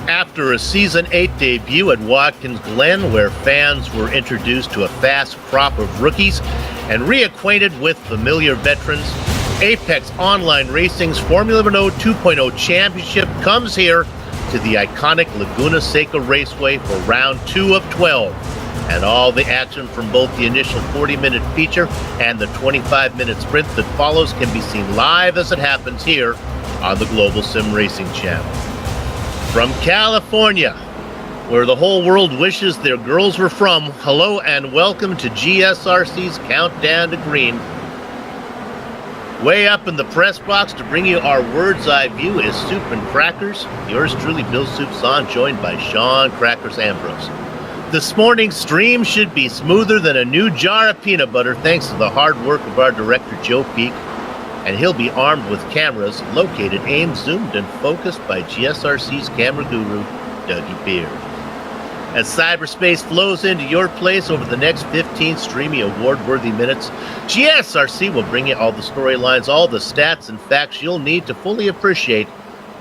After a Season 8 debut at Watkins Glen, where fans were introduced to a fast crop of rookies and reacquainted with familiar veterans, Apex Online Racing's Formula Renault 2.0 Championship comes here to the iconic Laguna Seca Raceway for round 2 of 12. And all the action from both the initial 40-minute feature and the 25-minute sprint that follows can be seen live as it happens here on the Global Sim Racing channel. From California, where the whole world wishes their girls were from, hello and welcome to GSRC's Countdown to Green. Way up in the press box to bring you our Word's Eye view is Soup and Crackers. Yours truly, Bill Soupson, joined by Sean Crackers Ambrose. This morning's stream should be smoother than a new jar of peanut butter thanks to the hard work of our director, Joe Peak. And he'll be armed with cameras located, aimed, zoomed, and focused by GSRC's camera guru, Dougie Beard. As cyberspace flows into your place over the next 15 streamy award-worthy minutes, GSRC will bring you all the storylines, all the stats and facts you'll need to fully appreciate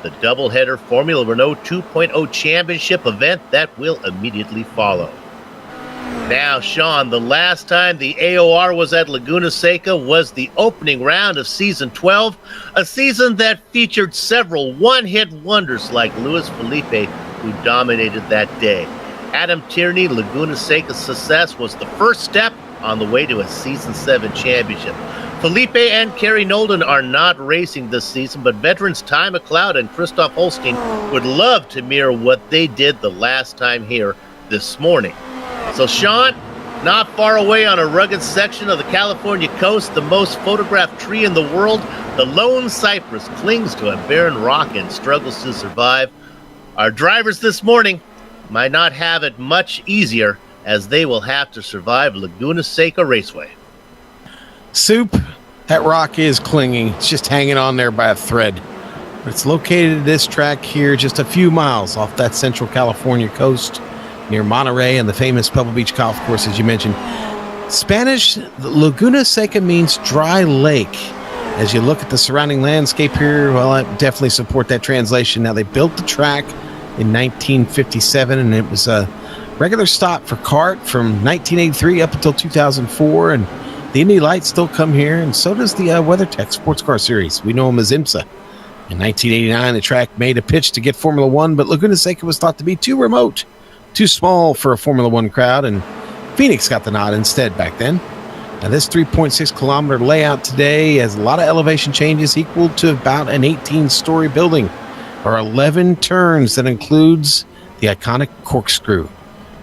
the doubleheader Formula Renault 2.0 Championship event that will immediately follow. Now, Sean, the last time the AOR was at Laguna Seca was the opening round of Season 12, a season that featured several one-hit wonders like Luis Felipe, who dominated that day. Adam Tierney, Laguna Seca's success was the first step on the way to a Season 7 championship. Felipe and Kerry Nolden are not racing this season, but veterans Ty McLeod and Christoph Holstein would love to mirror what they did the last time here this morning. So, Sean, not far away on a rugged section of the California coast, the most photographed tree in the world, the lone cypress clings to a barren rock and struggles to survive. Our drivers this morning might not have it much easier, as they will have to survive Laguna Seca Raceway. Soup, that rock is clinging. It's just hanging on there by a thread. But it's located at this track here just a few miles off that central California coast, near Monterey and the famous Pebble Beach Golf Course, as you mentioned. Spanish, Laguna Seca means dry lake. As you look at the surrounding landscape here, well, I definitely support that translation. Now, they built the track in 1957, and it was a regular stop for kart from 1983 up until 2004, and the Indy Lights still come here, and so does the WeatherTech Sports Car Series. We know them as IMSA. In 1989, the track made a pitch to get Formula One, but Laguna Seca was thought to be too remote, too small for a Formula One crowd, and Phoenix got the nod instead back then. Now, this 3.6 kilometer layout today has a lot of elevation changes equal to about an 18-story building, or 11 turns that includes the iconic corkscrew.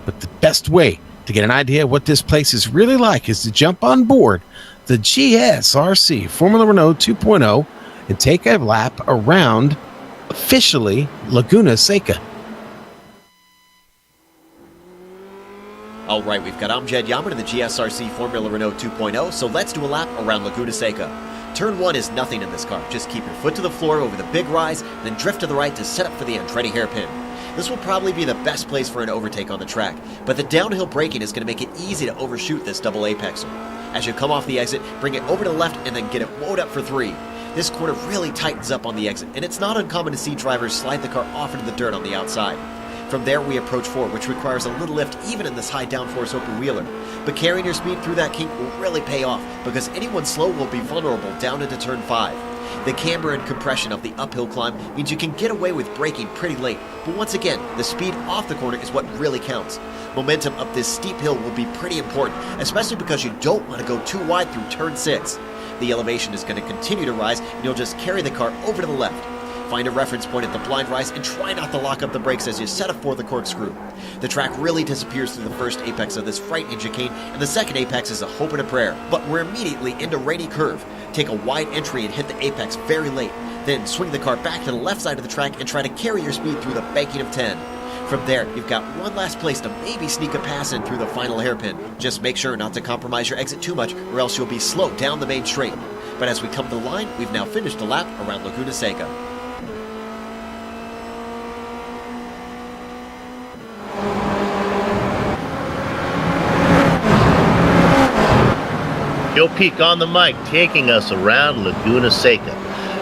But the best way to get an idea of what this place is really like is to jump on board the GSRC Formula Renault 2.0 and take a lap around, officially, Laguna Seca. All right, we've got Amjad Yammer to the GSRC Formula Renault 2.0, so let's do a lap around Laguna Seca. Turn 1 is nothing in this car. Just keep your foot to the floor over the big rise, then drift to the right to set up for the Andretti hairpin. This will probably be the best place for an overtake on the track, but the downhill braking is going to make it easy to overshoot this double apexer. As you come off the exit, bring it over to the left and then get it woed up for 3. This corner really tightens up on the exit, and it's not uncommon to see drivers slide the car off into the dirt on the outside. From there, we approach 4, which requires a little lift even in this high downforce open wheeler. But carrying your speed through that kink will really pay off, because anyone slow will be vulnerable down into turn 5. The camber and compression of the uphill climb means you can get away with braking pretty late, but once again, the speed off the corner is what really counts. Momentum up this steep hill will be pretty important, especially because you don't want to go too wide through turn 6. The elevation is going to continue to rise, and you'll just carry the car over to the left. Find a reference point at the blind rise and try not to lock up the brakes as you set up for the corkscrew. The track really disappears through the first apex of this frightening chicane, and the second apex is a hope and a prayer. But we're immediately into rainy curve. Take a wide entry and hit the apex very late. Then swing the car back to the left side of the track and try to carry your speed through the banking of 10. From there, you've got one last place to maybe sneak a pass in through the final hairpin. Just make sure not to compromise your exit too much, or else you'll be slowed down the main straight. But as we come to the line, we've now finished the lap around Laguna Seca. Joe Peak on the mic, taking us around Laguna Seca.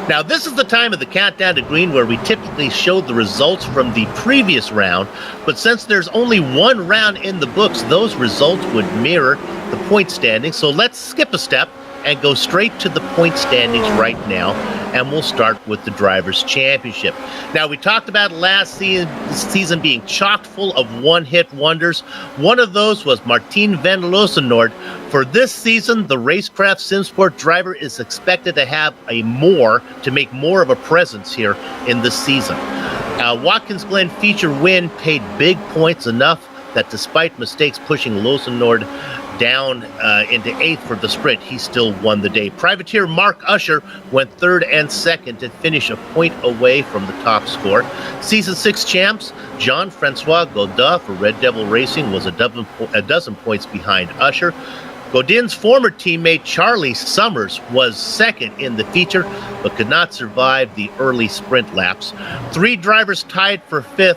Now, this is the time of the countdown to green where we typically show the results from the previous round, but since there's only one round in the books, those results would mirror the point standings. So let's skip a step and go straight to the point standings right now, and we'll start with the Drivers' Championship. Now, we talked about last season being chock full of one-hit wonders. One of those was Martin van Loosenoord. For this season, the Racecraft SimSport driver is expected to make more of a presence here in the season. Watkins Glen feature win paid big points enough that despite mistakes pushing Loosenoord down into 8th for the sprint, he still won the day. Privateer Mark Usher went 3rd and 2nd to finish a point away from the top score. Season 6 champs Jean-Francois Godin for Red Devil Racing was a dozen points behind Usher. Godin's former teammate Charlie Summers was 2nd in the feature, but could not survive the early sprint laps. 3 drivers tied for 5th,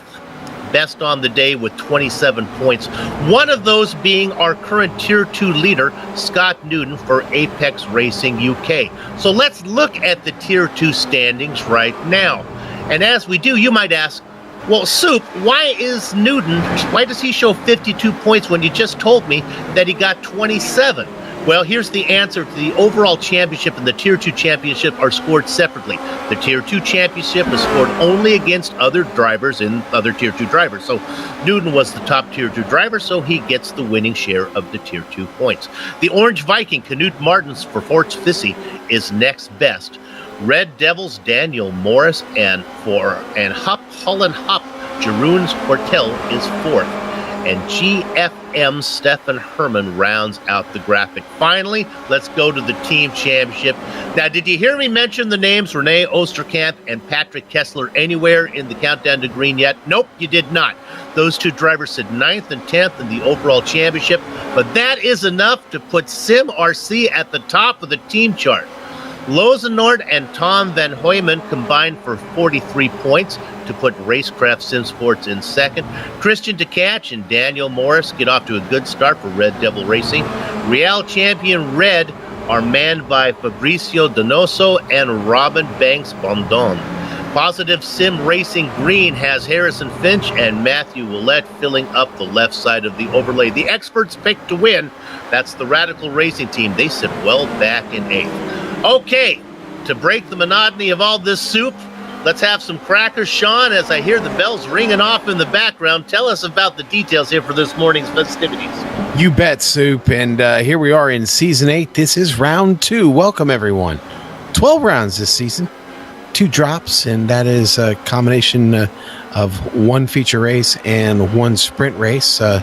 best on the day with 27 points. One of those being our current Tier 2 leader, Scott Newton for Apex Racing UK. So let's look at the Tier 2 standings right now. And as we do, you might ask, well, Soup, why does he show 52 points when you just told me that he got 27? Well, here's the answer. The overall championship and the Tier 2 championship are scored separately. The Tier 2 championship is scored only against other drivers in other Tier 2 drivers. So Newton was the top Tier 2 driver, so he gets the winning share of the Tier 2 points. The Orange Viking, Knut Martens for Forts Fissy, is next best. Red Devils, Daniel Morris, and Hup Holland Hup, Jeroen Quartel is 4th. And GFM Stefan Herman rounds out the graphic. Finally, let's go to the team championship. Now, did you hear me mention the names Renee Osterkamp and Patrick Kessler anywhere in the countdown to green yet? Nope, you did not. Those 2 drivers sit 9th and 10th in the overall championship, but that is enough to put SimRC at the top of the team chart. Loosenoord and Tom Van Hoyman combined for 43 points to put Racecraft SimSports in 2nd. Christian DeCatch and Daniel Morris get off to a good start for Red Devil Racing. Real Champion Red are manned by Fabricio Donoso and Robin Banks Bondon. Positive Sim Racing Green has Harrison Finch and Matthew Willett filling up the left side of the overlay. The experts pick to win. That's the Radical Racing team. They sit well back in 8th. Okay, to break the monotony of all this soup, let's have some crackers. Sean, as I hear the bells ringing off in the background, tell us about the details here for this morning's festivities. You bet, Soup. And here we are in Season 8. This is Round 2. Welcome, everyone. 12 rounds this season. 2 drops, and that is a combination of 1 feature race and 1 sprint race. So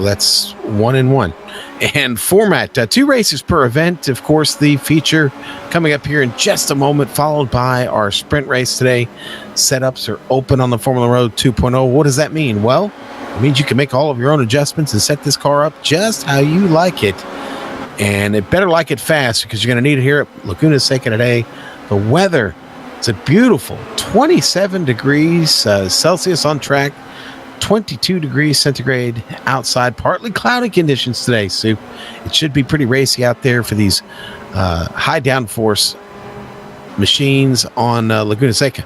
that's 1 and 1. And format, 2 races per event. Of course, the feature coming up here in just a moment, followed by our sprint race today. Setups are open on the Formula Road 2.0. What does that mean? Well, it means you can make all of your own adjustments and set this car up just how you like it. And it better like it fast, because you're going to need it here at Laguna Seca today. The weather, it's a beautiful 27 degrees Celsius on track. 22 degrees centigrade outside, partly cloudy conditions today, Soup. It should be pretty racy out there for these high downforce machines on Laguna Seca.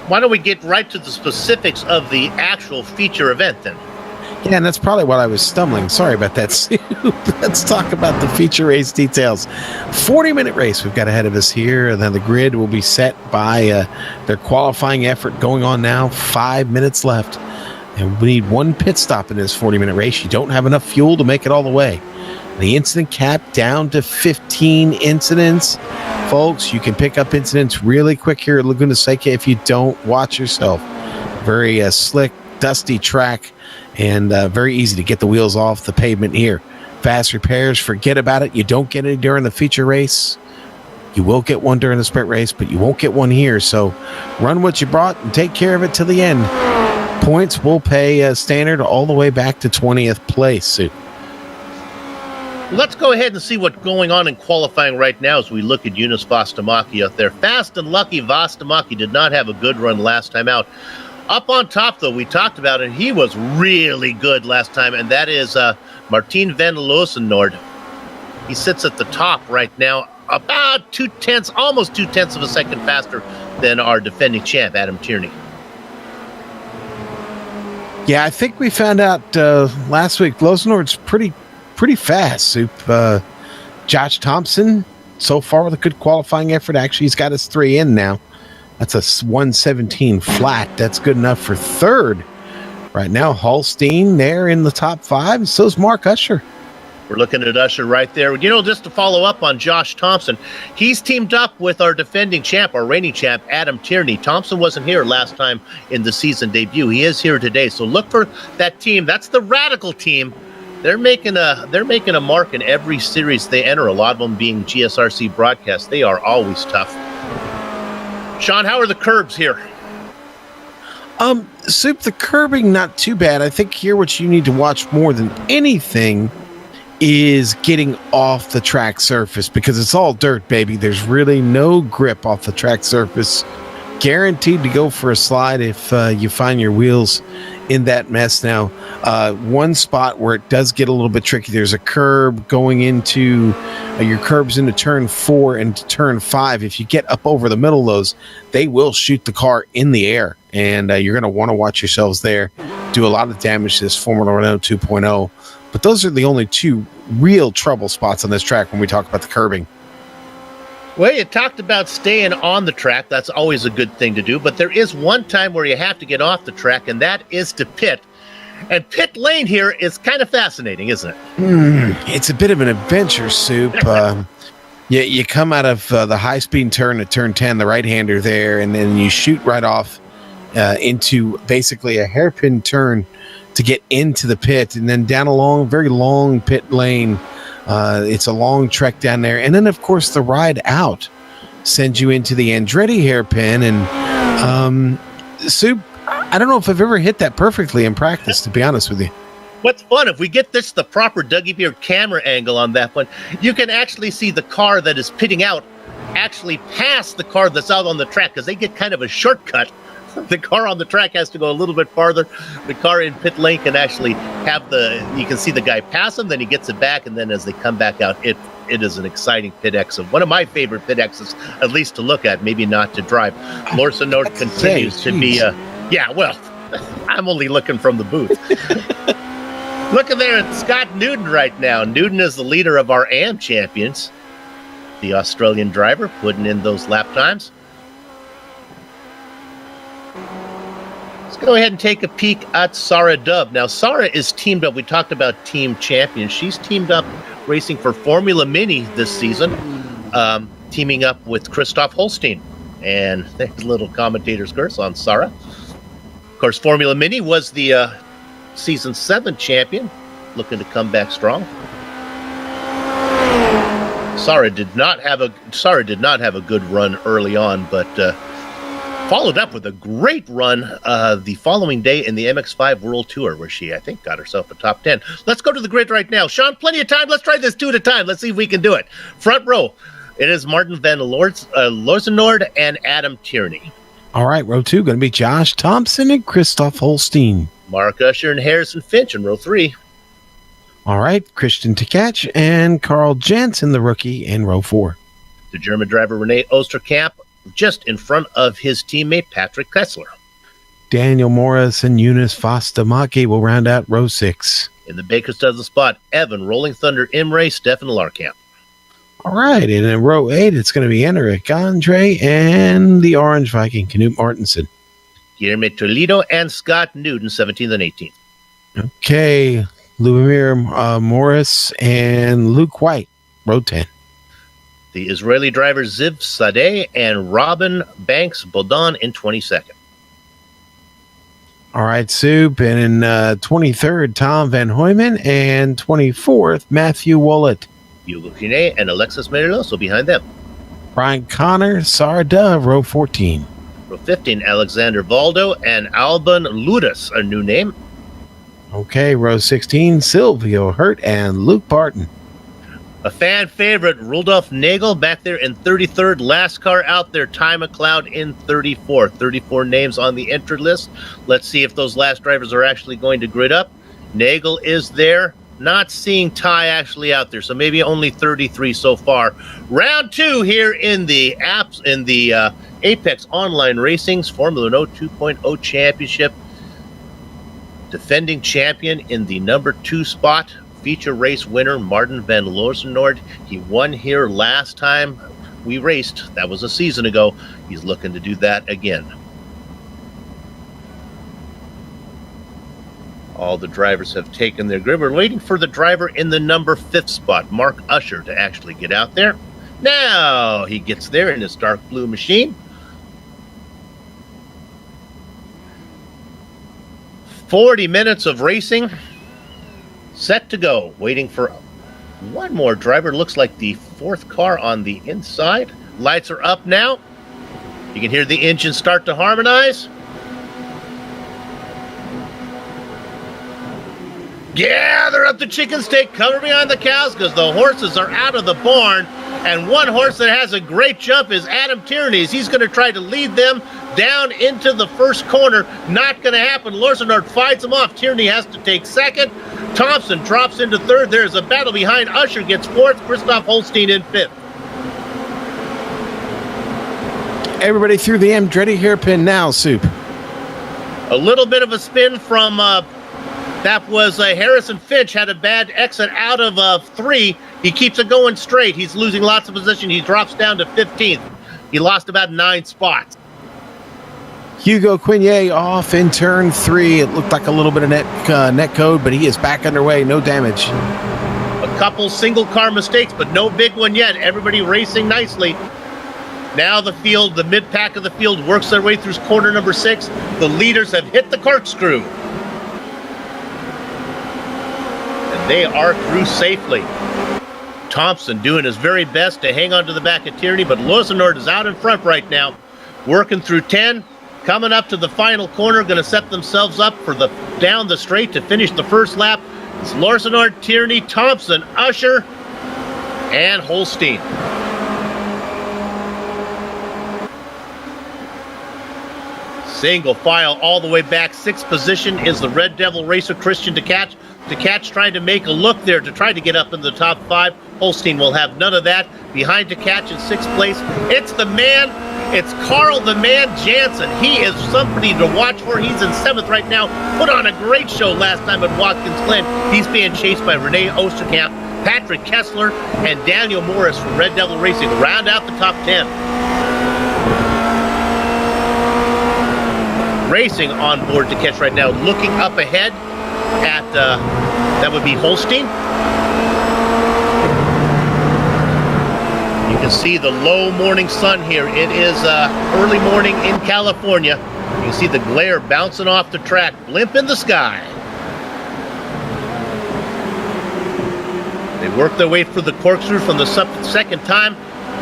Why don't we get right to the specifics of the actual feature event then? Yeah, and that's probably what I was stumbling. Sorry about that, Soup. Let's talk about the feature race details. 40-minute race we've got ahead of us here, and then the grid will be set by their qualifying effort going on now. 5 minutes left, and we need 1 pit stop in this 40-minute race. You don't have enough fuel to make it all the way. The incident cap down to 15 incidents. Folks, you can pick up incidents really quick here at Laguna Seca if you don't watch yourself. Very slick, dusty track, and very easy to get the wheels off the pavement here. Fast repairs, forget about it. You don't get any during the feature race. You will get one during the sprint race, but you won't get one here. So run what you brought and take care of it to the end. Points will pay standard all the way back to 20th place. Let's go ahead and see what's going on in qualifying right now as we look at Jonas Vastamaki out there. Fast and lucky Vastamaki did not have a good run last time out. Up on top, though, we talked about it. He was really good last time, and that is Martin van Loosenoord. He sits at the top right now, about almost 2/10 of a second faster than our defending champ, Adam Tierney. Yeah, I think we found out last week Losenord's pretty fast, Soup. Josh Thompson, so far with a good qualifying effort. Actually, he's got his 3 in now. That's a 117 flat. That's good enough for third. Right now, Holstein there in the top 5. So's Mark Usher. We're looking at Usher right there. Just to follow up on Josh Thompson, he's teamed up with our defending champ, our reigning champ, Adam Tierney. Thompson wasn't here last time in the season debut. He is here today. So look for that team. That's the Radical team. They're making a mark in every series they enter, a lot of them being GSRC broadcasts. They are always tough. Sean, how are the curbs here? Soup, the curbing, not too bad. I think here what you need to watch more than anything is getting off the track surface, because it's all dirt, baby. There's really no grip off the track surface. Guaranteed to go for a slide if you find your wheels in that mess. Now, one spot where it does get a little bit tricky, there's a curb going into your curbs into turn 4 and turn 5. If you get up over the middle of those, they will shoot the car in the air, and you're going to want to watch yourselves there. Do a lot of damage to this Formula Renault 2.0. But those are the only 2 real trouble spots on this track when we talk about the curbing. Well, you talked about staying on the track. That's always a good thing to do. But there is one time where you have to get off the track, and that is to pit. And pit lane here is kind of fascinating, isn't it? It's a bit of an adventure, Soup. You come out of the high-speed turn at turn 10, the right-hander there, and then you shoot right off into basically a hairpin turn to get into the pit, and then down a long, very long pit lane. It's a long trek down there. And then, of course, the ride out sends you into the Andretti hairpin. And Soup, I don't know if I've ever hit that perfectly in practice, to be honest with you. What's fun, if we get the proper Dougie Beard camera angle on that one, you can actually see the car that is pitting out actually pass the car that's out on the track, because they get kind of a shortcut. The car on the track has to go a little bit farther. The car in pit lane can actually you can see the guy pass him, then he gets it back, and then as they come back out, it is an exciting pit exit. One of my favorite pit exits, at least to look at, maybe not to drive. Lorsenord continues to be I'm only looking from the booth. Looking there at Scott Newton right now. Newton is the leader of our AM champions. The Australian driver putting in those lap times. Go ahead and take a peek at Sarah Dubb. Now, Sarah is teamed up. We talked about team champions. She's teamed up racing for Formula Mini this season, teaming up with Christoph Holstein. And there's a little commentator's curse on Sarah. Of course, Formula Mini was the season 7 champion, looking to come back strong. Sarah did not have a good run early on, but followed up with a great run the following day in the MX-5 World Tour, where she, I think, got herself a top 10. Let's go to the grid right now. Sean, plenty of time. Let's try this 2 at a time. Let's see if we can do it. Front row, it is Martin van Losenord and Adam Tierney. All right, row 2, going to be Josh Thompson and Christoph Holstein. Mark Usher and Harrison Finch in row 3. All right, Christian Tkach and Carl Jansen, the rookie, in row 4. The German driver René Osterkamp, just in front of his teammate Patrick Kessler. Daniel Morris and Eunice Fostamaki will round out row 6. In the Baker's dozen spot, Evan Rolling Thunder Imre, Stefan Larkamp. All right, and in row 8, it's going to be Enric Andre and the Orange Viking, Knut Martinsen. Guillermo Toledo and Scott Newton, 17th and 18th. Okay, Lubomir Morris and Luke White, row 10. The Israeli drivers Ziv Sadeh and Robin Banks Bodon in 22nd. All right, Soup. And in 23rd, Tom Van Hoyman. And 24th, Matthew Willett. Hugo Finet and Alexis Meriloso behind them. Brian Connor, Sarah Dove, row 14. Row 15, Alexander Valdo and Alban Ludas, a new name. Okay, row 16, Silvio Hurt and Luke Barton. A fan favorite, Rudolf Nagel, back there in 33rd. Last car out there, Ty McLeod in 34th. 34 names on the entry list. Let's see if those last drivers are actually going to grid up. Nagel is there. Not seeing Ty actually out there, so maybe only 33 so far. Round 2 here in the Apex Online Racing's Formula Renault 2.0 Championship. Defending champion in the number 2 spot, feature race winner Martin van Loosenord. He won here last time we raced. That was a season ago. He's looking to do that again. All the drivers have taken their grid. We're waiting for the driver in the number 5th spot, Mark Usher, to actually get out there. Now he gets there in his dark blue machine. 40 minutes of racing set to go. Waiting for one more driver. Looks like the 4th car on the inside. Lights are up now. You can hear the engine start to harmonize. Gather up the chicken steak, cover behind the cows, because the horses are out of the barn. And one horse that has a great jump is Adam Tierney's. He's going to try to lead them down into the first corner. Not going to happen. Loosenord fights him off. Tierney has to take second. Thompson drops into third. There's a battle behind. Usher gets fourth. Christoph Holstein in fifth. Everybody through the Andretti hairpin now, Soup. A little bit of a spin from... that was Harrison Finch had a bad exit out of 3. He keeps it going straight. He's losing lots of position. He drops down to 15th. He lost about 9 spots. Hugo Quinier off in turn 3. It looked like a little bit of net code, but he is back underway. No damage. A couple single car mistakes, but no big one yet. Everybody racing nicely. Now the field, the mid-pack of the field works their way through corner number 6. The leaders have hit the corkscrew. They are through safely. Thompson doing his very best to hang on to the back of Tierney, but Loosenord is out in front right now, working through 10, coming up to the final corner, going to set themselves up for the down the straight to finish the first lap. It's Loosenord, Tierney, Thompson, Usher, and Holstein. Single file all the way back. 6th position is the Red Devil racer Christian DeCatch. DeCatch trying to make a look there to try to get up in the top 5. Holstein will have none of that. Behind DeCatch in 6th place, it's the man. It's Carl the Man Jansen. He is somebody to watch for. He's in 7th right now. Put on a great show last time at Watkins Glen. He's being chased by Renee Osterkamp, Patrick Kessler, and Daniel Morris from Red Devil Racing. Round out the top 10. Racing on board DeCatch right now, looking up ahead at, that would be Holstein. You can see the low morning sun here. It is early morning in California. You can see the glare bouncing off the track, blimp in the sky. They work their way through the corkscrew from the second time.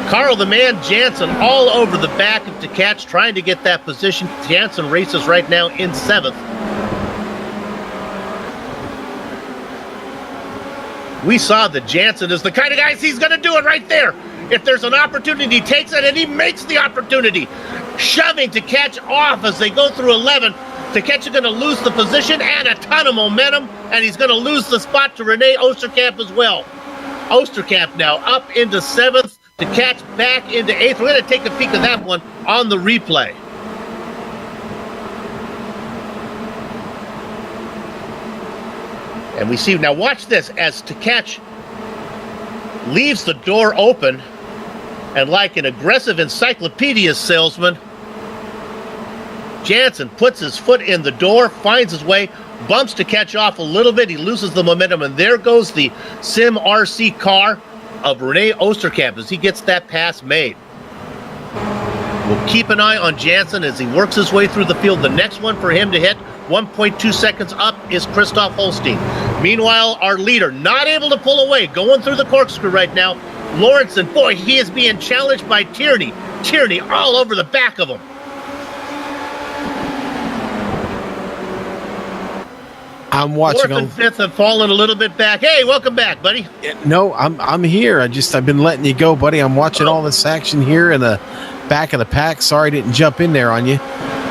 Carl the Man Jansen all over the back of DeCatch trying to get that position. Jansen races right now in 7th. We saw that Jansen is the kind of guy, he's going to do it right there. If there's an opportunity, he takes it and he makes the opportunity. Shoving DeCatch off as they go through 11. DeCatch is going to lose the position and a ton of momentum, and he's going to lose the spot to Renee Osterkamp as well. Osterkamp now up into 7th. DeCatch back into 8th. We're going to take a peek at that one on the replay. And we see, now watch this, as DeCatch leaves the door open, and like an aggressive encyclopedia salesman, Jansen puts his foot in the door, finds his way, bumps DeCatch off a little bit, he loses the momentum, and there goes the SimRC car of Renee Osterkamp as he gets that pass made. We'll keep an eye on Jansen as he works his way through the field. The next one for him to hit, 1.2 seconds up, is Christoph Holstein. Meanwhile, our leader not able to pull away, going through the corkscrew right now. Lawrenson, boy, he is being challenged by Tierney. Tierney all over the back of him. I'm watching. 4th and 5th have fallen a little bit back. Hey, welcome back, buddy. No, I'm here. I've been letting you go, buddy. I'm watching all this action here in the back of the pack. Sorry I didn't jump in there on you.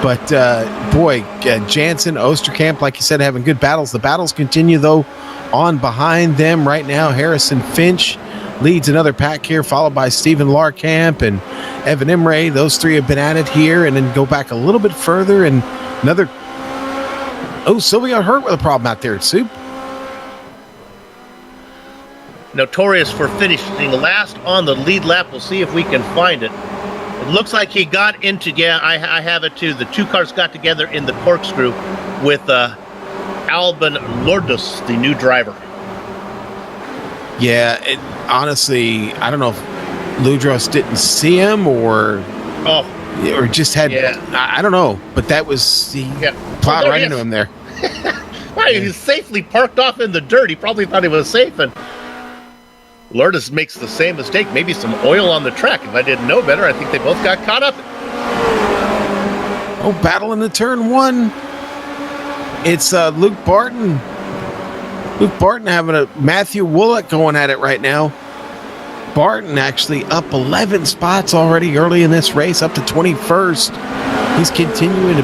But, Jansen, Osterkamp, like you said, having good battles. The battles continue, though, on behind them right now. Harrison Finch leads another pack here, followed by Stephen Larkamp and Evan Imre. Those three have been at it here, and then go back a little bit further, and another... Oh, Sylvia got hurt with a problem out there at Soup. Notorious for finishing last on the lead lap. We'll see if we can find it. It looks like he got into, I have it too. The two cars got together in the corkscrew with Albin Lourdes, the new driver. Yeah, honestly, I don't know if Lourdes didn't see him or just had, I don't know, but that was, he plowed right into him there. Well, he's safely parked off in the dirt. He probably thought he was safe, and Lourdes makes the same mistake. Maybe some oil on the track. If I didn't know better, I think they both got caught up. Oh, battle in the turn one. It's Luke Barton. Luke Barton having a Matthew Woolett going at it right now. Barton actually up 11 spots already early in this race, up to 21st. He's continuing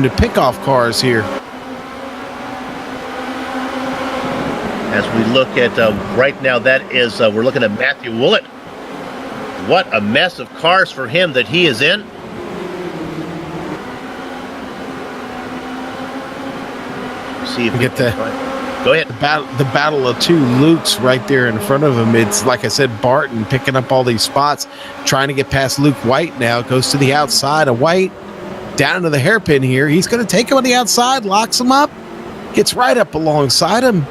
to pick off cars here. As we look at right now, that is, we're looking at Matthew Woolett. What a mess of cars for him that he is in. See if we get the... Go ahead. The battle of two Lukes right there in front of him. It's, like I said, Barton picking up all these spots, trying to get past Luke White now. Goes to the outside of White, down to the hairpin here. He's going to take him on the outside, locks him up, gets right up alongside him.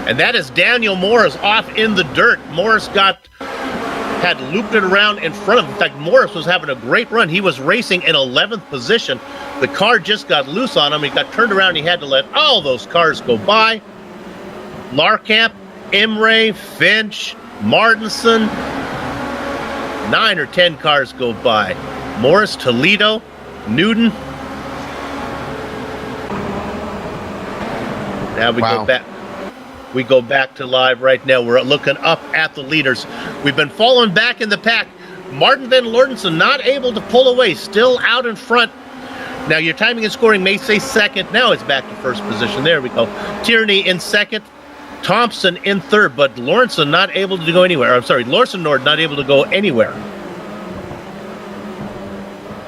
And that is Daniel Morris off in the dirt. Morris had looped it around in front of him. In fact, Morris was having a great run. He was racing in 11th position. The car just got loose on him. He got turned around. He had to let all those cars go by. Larkamp, Imre, Finch, Martinson. 9 or 10 cars go by. Morris, Toledo, Newton. Now we go back. We go back to live right now. We're looking up at the leaders. We've been falling back in the pack. Martin Van Lorenzen not able to pull away, still out in front. Now your timing and scoring may say second. Now it's back to first position. There we go. Tierney in second. Thompson in third, but Lorenzen not able to go anywhere. I'm sorry, Lawson Nord not able to go anywhere.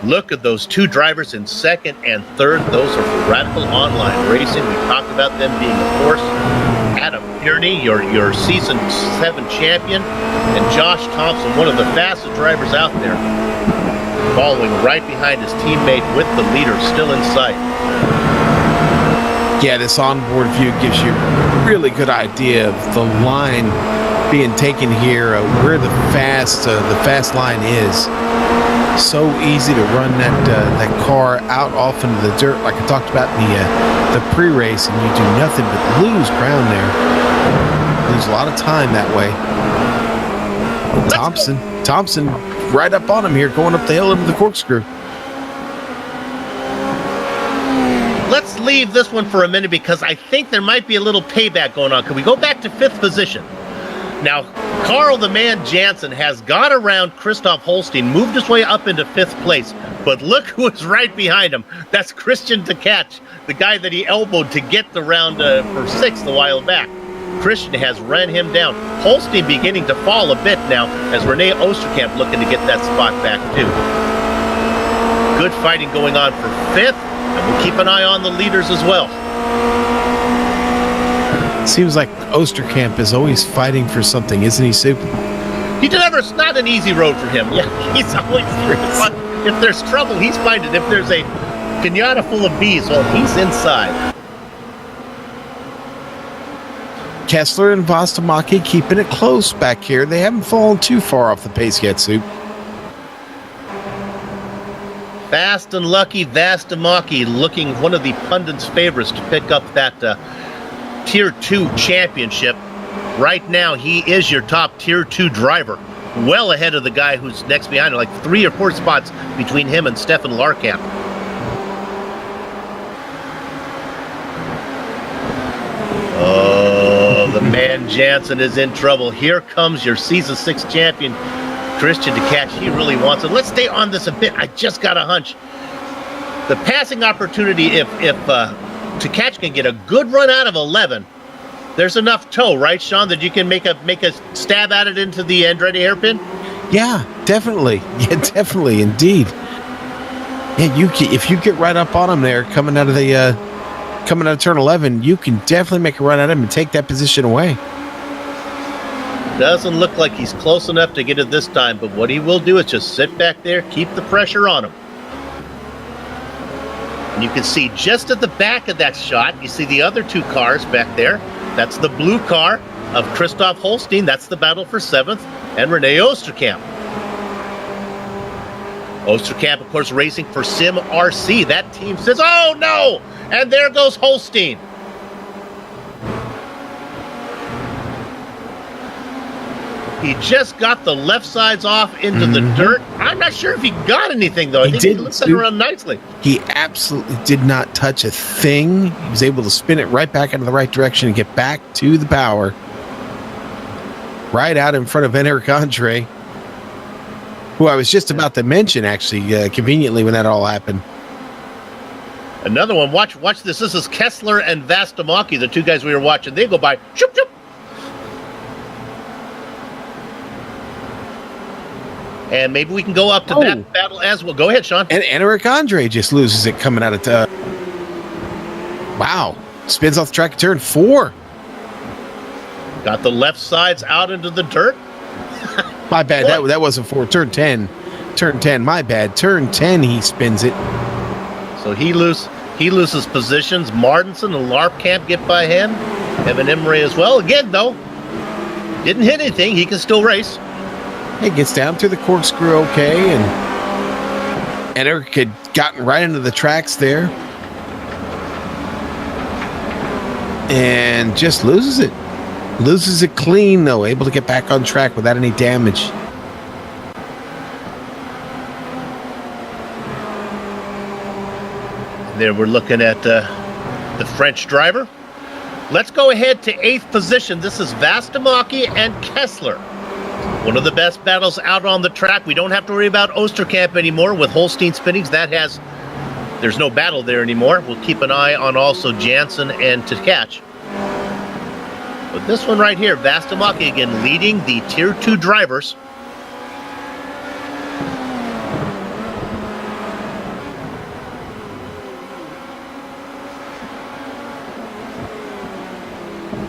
Look at those two drivers in second and third. Those are for Radical Online Racing. We talked about them being a force. Adam Tierney, your season 7 champion, and Josh Thompson, one of the fastest drivers out there, following right behind his teammate with the leader still in sight. Yeah, this onboard view gives you a really good idea of the line being taken here, where the fast line is. So easy to run that car out off into the dirt, like I talked about in the pre-race, and you do nothing but lose ground there. Lose a lot of time that way. Thompson right up on him here, going up the hill into the corkscrew. Let's leave this one for a minute because I think there might be a little payback going on. Can we go back to 5th position? Now, Carl the Man Jansen has got around Christoph Holstein, moved his way up into 5th place, but look who is right behind him. That's Christian Tkach, the guy that he elbowed to get the round for 6th a while back. Christian has ran him down. Holstein beginning to fall a bit now as Rene Osterkamp looking to get that spot back too. Good fighting going on for 5th, and we'll keep an eye on the leaders as well. Seems like Osterkamp is always fighting for something, isn't he, Soup? It's not an easy road for him. Yeah, he's always if there's trouble, he's finding it. If there's a pinata full of bees, well, he's inside. Kessler and Vostomaki keeping it close back here. They haven't fallen too far off the pace yet, Soup. Fast and Lucky Vostomaki looking one of the pundits' favorites to pick up that Tier 2 championship. Right now, he is your top Tier 2 driver, well ahead of the guy who's next behind him, like 3 or 4 spots between him and Stefan Larkamp. Oh, the man Jansen is in trouble. Here comes your Season 6 champion, Christian to catch. He really wants it. Let's stay on this a bit. I just got a hunch. The passing opportunity, if Tkach can get a good run out of 11, there's enough toe, right, Sean, that you can make a stab at it into the Andretti hairpin? Yeah, definitely. Yeah, definitely, indeed. Yeah, if you get right up on him there, coming out of turn 11, you can definitely make a run at him and take that position away. Doesn't look like he's close enough to get it this time, but what he will do is just sit back there, keep the pressure on him. And you can see just at the back of that shot, you see the other two cars back there. That's the blue car of Christoph Holstein. That's the battle for 7th. And Rene Oosterkamp. Oosterkamp, of course, racing for SimRC. That team says, oh, no! And there goes Holstein. He just got the left sides off into the dirt. I'm not sure if he got anything, though. I think he lifted it around nicely. He absolutely did not touch a thing. He was able to spin it right back into the right direction and get back to the power. Right out in front of Henrik Andre, who I was just about to mention, actually, conveniently when that all happened. Another one. Watch this. This is Kessler and Vastamaki, the two guys we were watching. They go by. Shoop, shoop. And maybe we can go up to that battle as well. Go ahead, Sean. And Henrik Andre just loses it coming out of... wow. Spins off the track at turn 4. Got the left sides out into the dirt. My bad. That wasn't 4. Turn 10. Turn 10. My bad. Turn 10, he spins it. So he loses positions. Martinson and Larpkamp get by him. Evan Emery as well. Again, though, didn't hit anything. He can still race. He gets down through the corkscrew okay, and Henrik had gotten right into the tracks there. And just loses it. Loses it clean, though. Able to get back on track without any damage. There we're looking at the French driver. Let's go ahead to 8th position. This is Vastamaki and Kessler. One of the best battles out on the track. We don't have to worry about Oosterkamp anymore with Holstein Spinnings. There's no battle there anymore. We'll keep an eye on also Jansen and Tkach. But this one right here, Vastamaki again leading the Tier 2 drivers.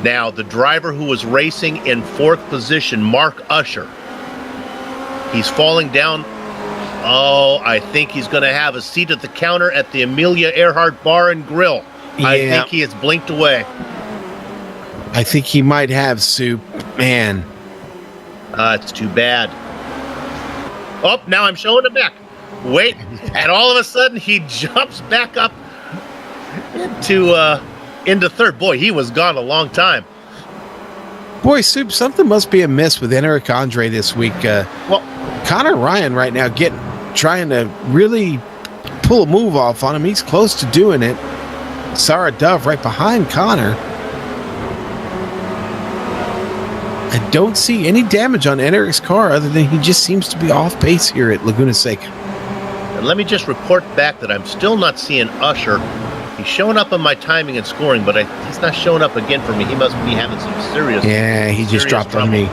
Now, the driver who was racing in 4th position, Mark Usher, he's falling down. Oh, I think he's going to have a seat at the counter at the Amelia Earhart Bar and Grill. Yeah. I think he has blinked away. I think he might have, Soup. Man. It's too bad. Oh, now I'm showing him back. Wait, and all of a sudden he jumps back up into 3rd. Boy, he was gone a long time. Boy, Soup, something must be amiss with Henrik Andre this week. Connor Ryan right now trying to really pull a move off on him. He's close to doing it. Sarah Dove right behind Connor. I don't see any damage on Henrik's car other than he just seems to be off pace here at Laguna Seca. And let me just report back that I'm still not seeing Usher. He's showing up on my timing and scoring, but he's not showing up again for me. He must be having some serious... Yeah, he just dropped trouble on me.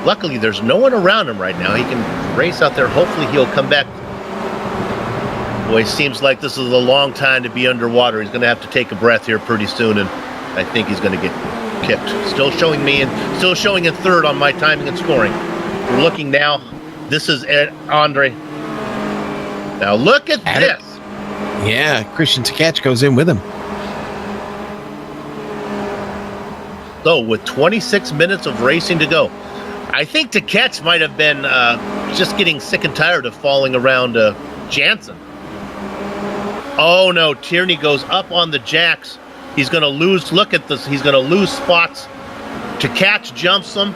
Luckily, there's no one around him right now. He can race out there. Hopefully, he'll come back. Boy, seems like this is a long time to be underwater. He's going to have to take a breath here pretty soon, and I think he's going to get kicked. Still showing in 3rd on my timing and scoring. We're looking now. This is Andre. Now, look at this. Yeah, Christian Tkach goes in with him. So, with 26 minutes of racing to go, I think Tkach might have been just getting sick and tired of falling around Jansen. Oh, no, Tierney goes up on the jacks. He's going to lose. Look at this. He's going to lose spots. Tkach jumps him.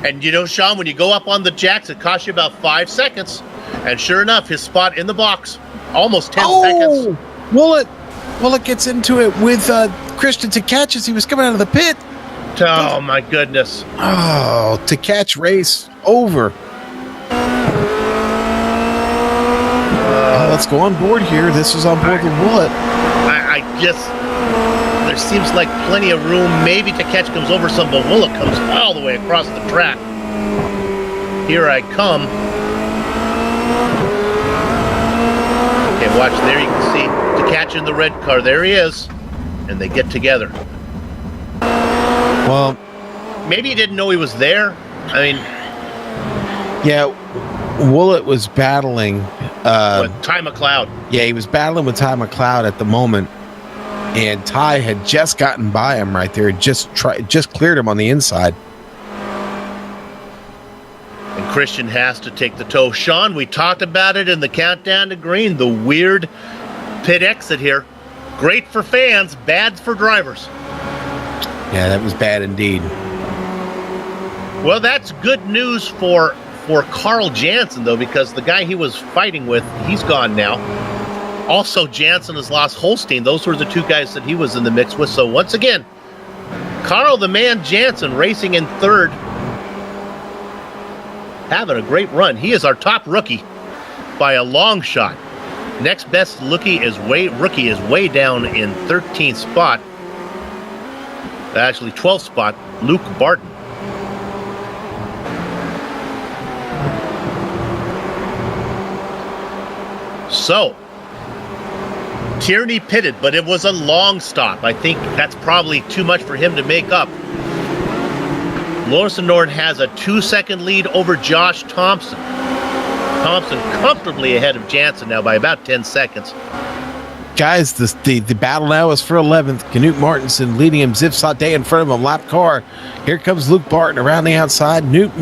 And, Sean, when you go up on the jacks, it costs you about 5 seconds. And sure enough, his spot in the box, almost 10 seconds. Willett gets into it with Christian Tkach as he was coming out of the pit. Oh, my goodness. Oh, to catch race over. Let's go on board here. This is on board the Bullet. I just... There seems like plenty of room maybe to catch comes over some, but Willet comes all the way across the track. Here I come. Okay, watch. There you can see to catch in the red car. There he is. And they get together. Well, maybe he didn't know he was there. I mean... Yeah, Willet was battling... with Ty McLeod. Yeah, he was battling with Ty McLeod at the moment. And Ty had just gotten by him right there. Just cleared him on the inside. And Christian has to take the tow. Sean, we talked about it in the countdown to green. The weird pit exit here. Great for fans, bad for drivers. Yeah, that was bad indeed. Well, that's good news for Carl Jansen, though, because the guy he was fighting with, he's gone now. Also, Jansen has lost Holstein. Those were the two guys that he was in the mix with. So once again, Carl the Man Jansen racing in third. Having a great run. He is our top rookie by a long shot. Next best rookie is way down in 13th spot. Actually, 12th spot, Luke Barton. So, Tierney pitted, but it was a long stop. I think that's probably too much for him to make up. Lawrence Norton has a 2-second lead over Josh Thompson. Thompson comfortably ahead of Jansen now by about 10 seconds. Guys, the battle now is for 11th. Knut Martinsen leading him, Ziv Sade in front of him, lap car. Here comes Luke Barton around the outside. Knut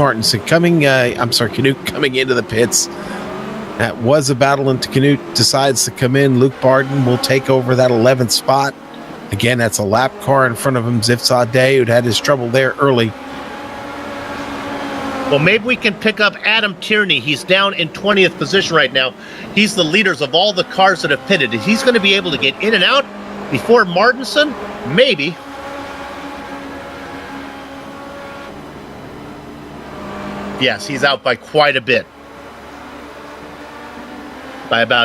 coming into the pits. That was a battle until Knut decides to come in. Luke Barton will take over that 11th spot. Again, that's a lap car in front of him, Ziv Sade, who'd had his trouble there early. Well, maybe we can pick up Adam Tierney. He's down in 20th position right now. He's the leaders of all the cars that have pitted. He's going to be able to get in and out before Martinson? Maybe. Yes, he's out by quite a bit.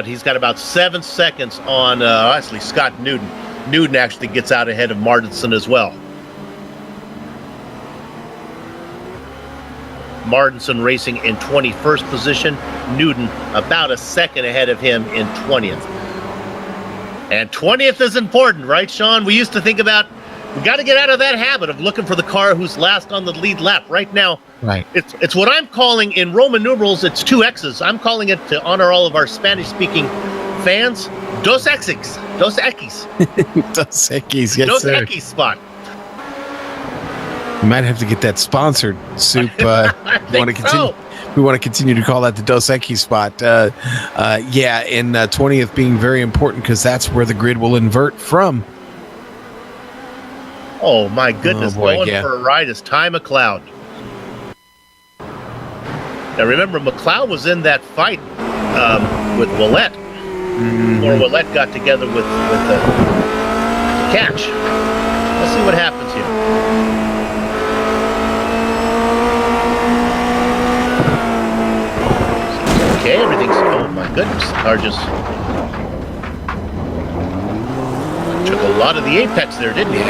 He's got about 7 seconds on, actually, Scott Newton. Newton actually gets out ahead of Martinson as well. Martinson racing in 21st position. Newton about a second ahead of him in 20th. And 20th is important, right, Sean? We used to think about, we got to get out of that habit of looking for the car who's last on the lead lap. Right now, right. It's what I'm calling, in Roman numerals, it's 2 X's. I'm calling it, to honor all of our Spanish-speaking fans, Dos X's. Dos Equis. Dos Equis, yes, Dos sir. Equis spot. We might have to get that sponsored, Soup. We want to continue to call that the Dos Equis spot. And 20th being very important because that's where the grid will invert from. Oh, my goodness. Going for a ride is Ty McLeod. Now, remember, McLeod was in that fight with Willett. Or Willett got together with the catch. Let's see what happens here. Okay, everything's... Oh, my goodness. The car just... took a lot of the apex there, didn't he? The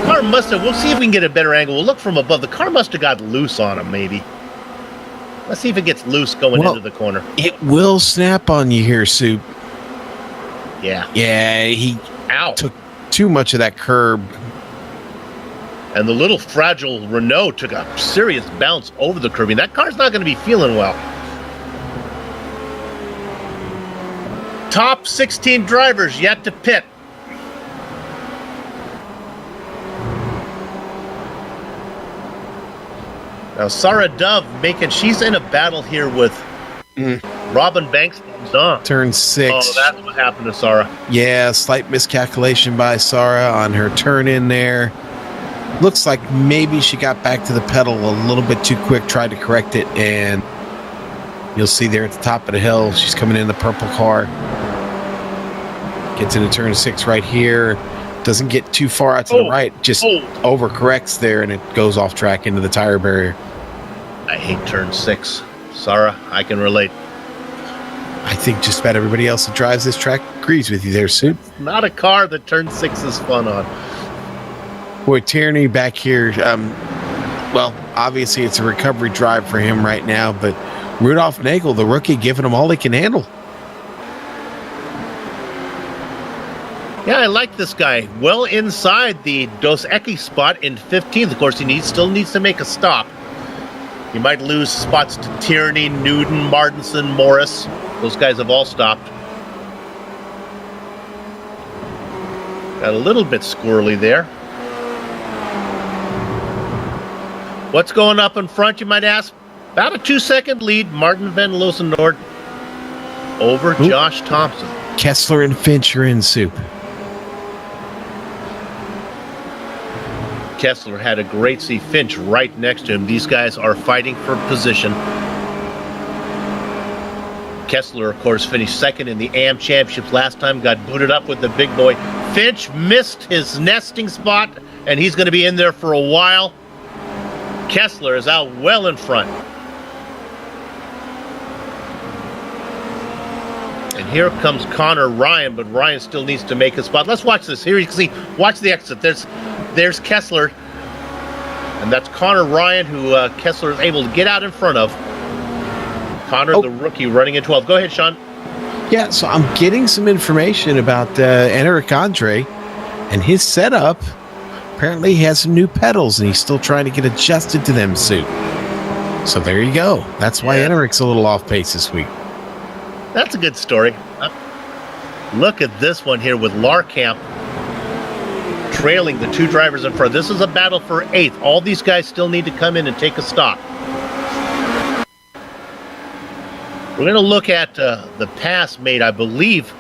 car must have... We'll see if we can get a better angle. We'll look from above. The car must have got loose on him, maybe. Let's see if it gets loose going into the corner. It will snap on you here, Soup. Yeah. Yeah, he took too much of that curb. And the little fragile Renault took a serious bounce over the curbing. That car's not going to be feeling well. Top 16 drivers yet to pit. Now, Sarah Dove she's in a battle here with Robin Banks. Turn 6. Oh, that's what happened to Sarah. Yeah, slight miscalculation by Sarah on her turn in there. Looks like maybe she got back to the pedal a little bit too quick, tried to correct it, and you'll see there at the top of the hill, she's coming in the purple car. Gets into turn 6 right here. Doesn't get too far out to the right, just overcorrects there, and it goes off track into the tire barrier. I hate turn 6. Sarah, I can relate. I think just about everybody else that drives this track agrees with you there, Soup. Not a car that turn 6 is fun on. Boy, Tierney back here, well, obviously it's a recovery drive for him right now, but Rudolph Nagel, the rookie, giving him all he can handle. Yeah, I like this guy. Well inside the Dos Equis spot in 15th. Of course, he still needs to make a stop. He might lose spots to Tierney, Newton, Martinson, Morris. Those guys have all stopped. Got a little bit squirrely there. What's going up in front, you might ask? About a 2-second lead. Martin van Loosenoord over Josh Thompson. Kessler and Finch are in, Soup. Kessler had a great see. Finch right next to him. These guys are fighting for position. Kessler, of course, finished second in the AM Championships last time, got booted up with the big boy. Finch missed his nesting spot, and he's going to be in there for a while. Kessler is out well in front. And here comes Connor Ryan, but Ryan still needs to make a spot. Let's watch this. Here you can see, watch the exit. There's Kessler, and that's Connor Ryan, who Kessler is able to get out in front of. Connor, the rookie, running in 12. Go ahead, Sean. Yeah, so I'm getting some information about Eric Andre and his setup. Apparently he has some new pedals, and he's still trying to get adjusted to them soon. So there you go. That's why Enric's a little off pace this week. That's a good story. Look at this one here with Larkamp trailing the two drivers in front. This is a battle for 8th. All these guys still need to come in and take a stop. We're going to look at the pass made, I believe,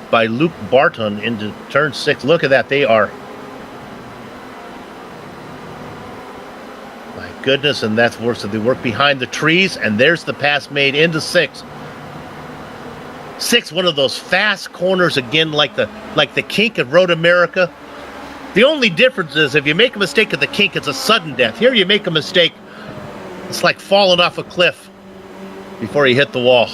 by Luke Barton into turn 6. Look at that. They are... My goodness, and that's worse. So they work behind the trees, and there's the pass made into 6. 6, one of those fast corners again, like the kink at Road America. The only difference is if you make a mistake at the kink, it's a sudden death. Here you make a mistake, it's like falling off a cliff before you hit the wall.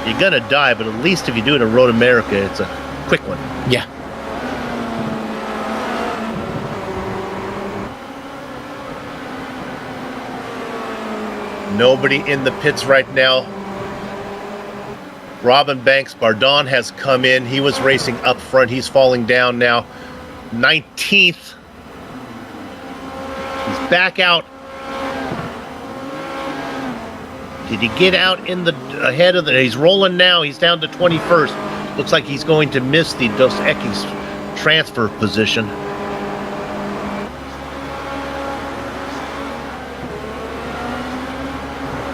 You're gonna die, but at least if you do it at Road America, it's a quick one. Yeah. Nobody in the pits right now. Robin Banks Bardon has come in. He was racing up front. He's falling down now. 19th. He's back out. Did he get out in the ahead of the... He's rolling now. He's down to 21st. Looks like he's going to miss the Dos Equis transfer position.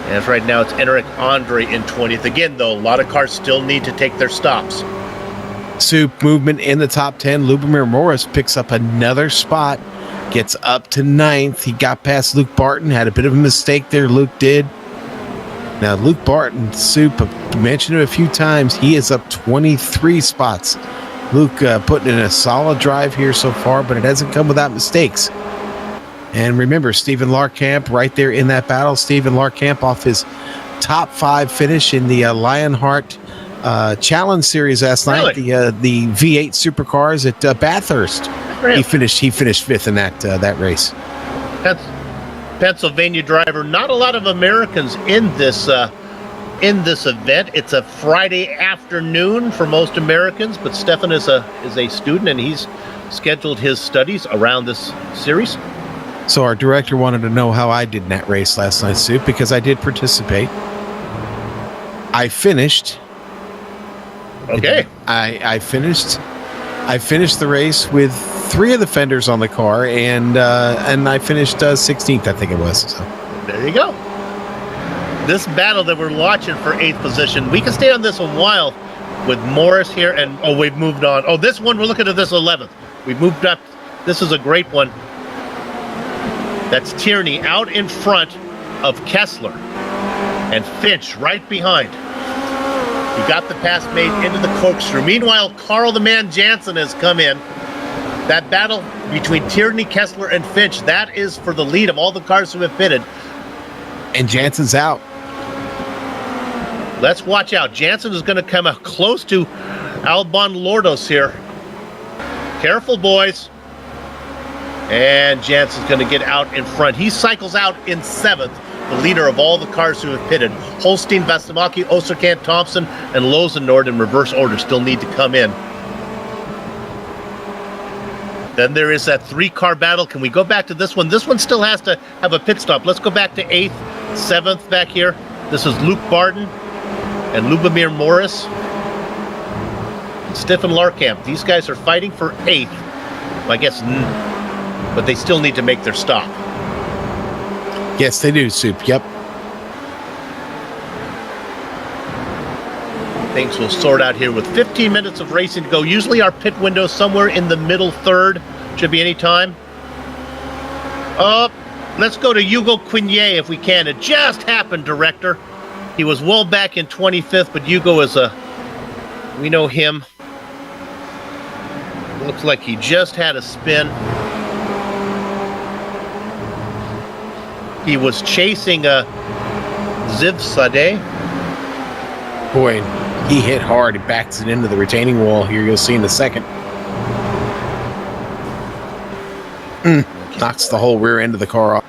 As right now, it's Eric Andre in 20th. Again, though, a lot of cars still need to take their stops. Soup movement in the top 10. Lubomir Morris picks up another spot, gets up to 9th. He got past Luke Barton, had a bit of a mistake there, Luke did. Now, Luke Barton, Soup, I've mentioned it a few times, he is up 23 spots. Luke putting in a solid drive here so far, but it hasn't come without mistakes. And remember, Stephen Larkamp right there in that battle. Stephen Larkamp off his top 5 finish in the Lionheart Challenge Series last night. The V8 Supercars at Bathurst. Really? He finished 5th in that race. That's Pennsylvania driver. Not a lot of Americans in this event. It's a Friday afternoon for most Americans, but Stefan is a student, and he's scheduled his studies around this series. So our director wanted to know how I did in that race last night, Soup, because I did participate. I finished. Okay. I finished the race with 3 of the fenders on the car, and I finished 16th, I think it was. So there you go. This battle that we're watching for 8th position, we can stay on this a while with Morris here, and we've moved on. Oh, this one, we're looking at this 11th. We've moved up. This is a great one. That's Tierney out in front of Kessler, and Finch right behind. He got the pass made into the corkscrew. Meanwhile, Carl the Man Jansen has come in. That battle between Tierney, Kessler, and Finch, that is for the lead of all the cars who have pitted. And Jansen's out. Let's watch out. Jansen is going to come up close to Albon Lordos here. Careful, boys. And Jansen's going to get out in front. He cycles out in 7th, the leader of all the cars who have pitted. Holstein, Vastamaki, Osterkamp, Thompson, and Lozenord in reverse order still need to come in. Then there is that 3-car battle. Can we go back to this one? This one still has to have a pit stop. Let's go back to 8th, 7th back here. This is Luke Barton and Lubomir Morris. Stefan Larkamp. These guys are fighting for 8th. I guess, but they still need to make their stop. Yes, they do, Soup. Yep. Things will sort out here with 15 minutes of racing to go. Usually our pit window is somewhere in the middle third. Should be any time. Let's go to Hugo Quinier if we can. It just happened, Director. He was well back in 25th, but Hugo is we know him. Looks like he just had a spin. He was chasing Ziv Sadeh. Boy, he hit hard. He backs it into the retaining wall here. You'll see in a second. Knocks the whole rear end of the car off.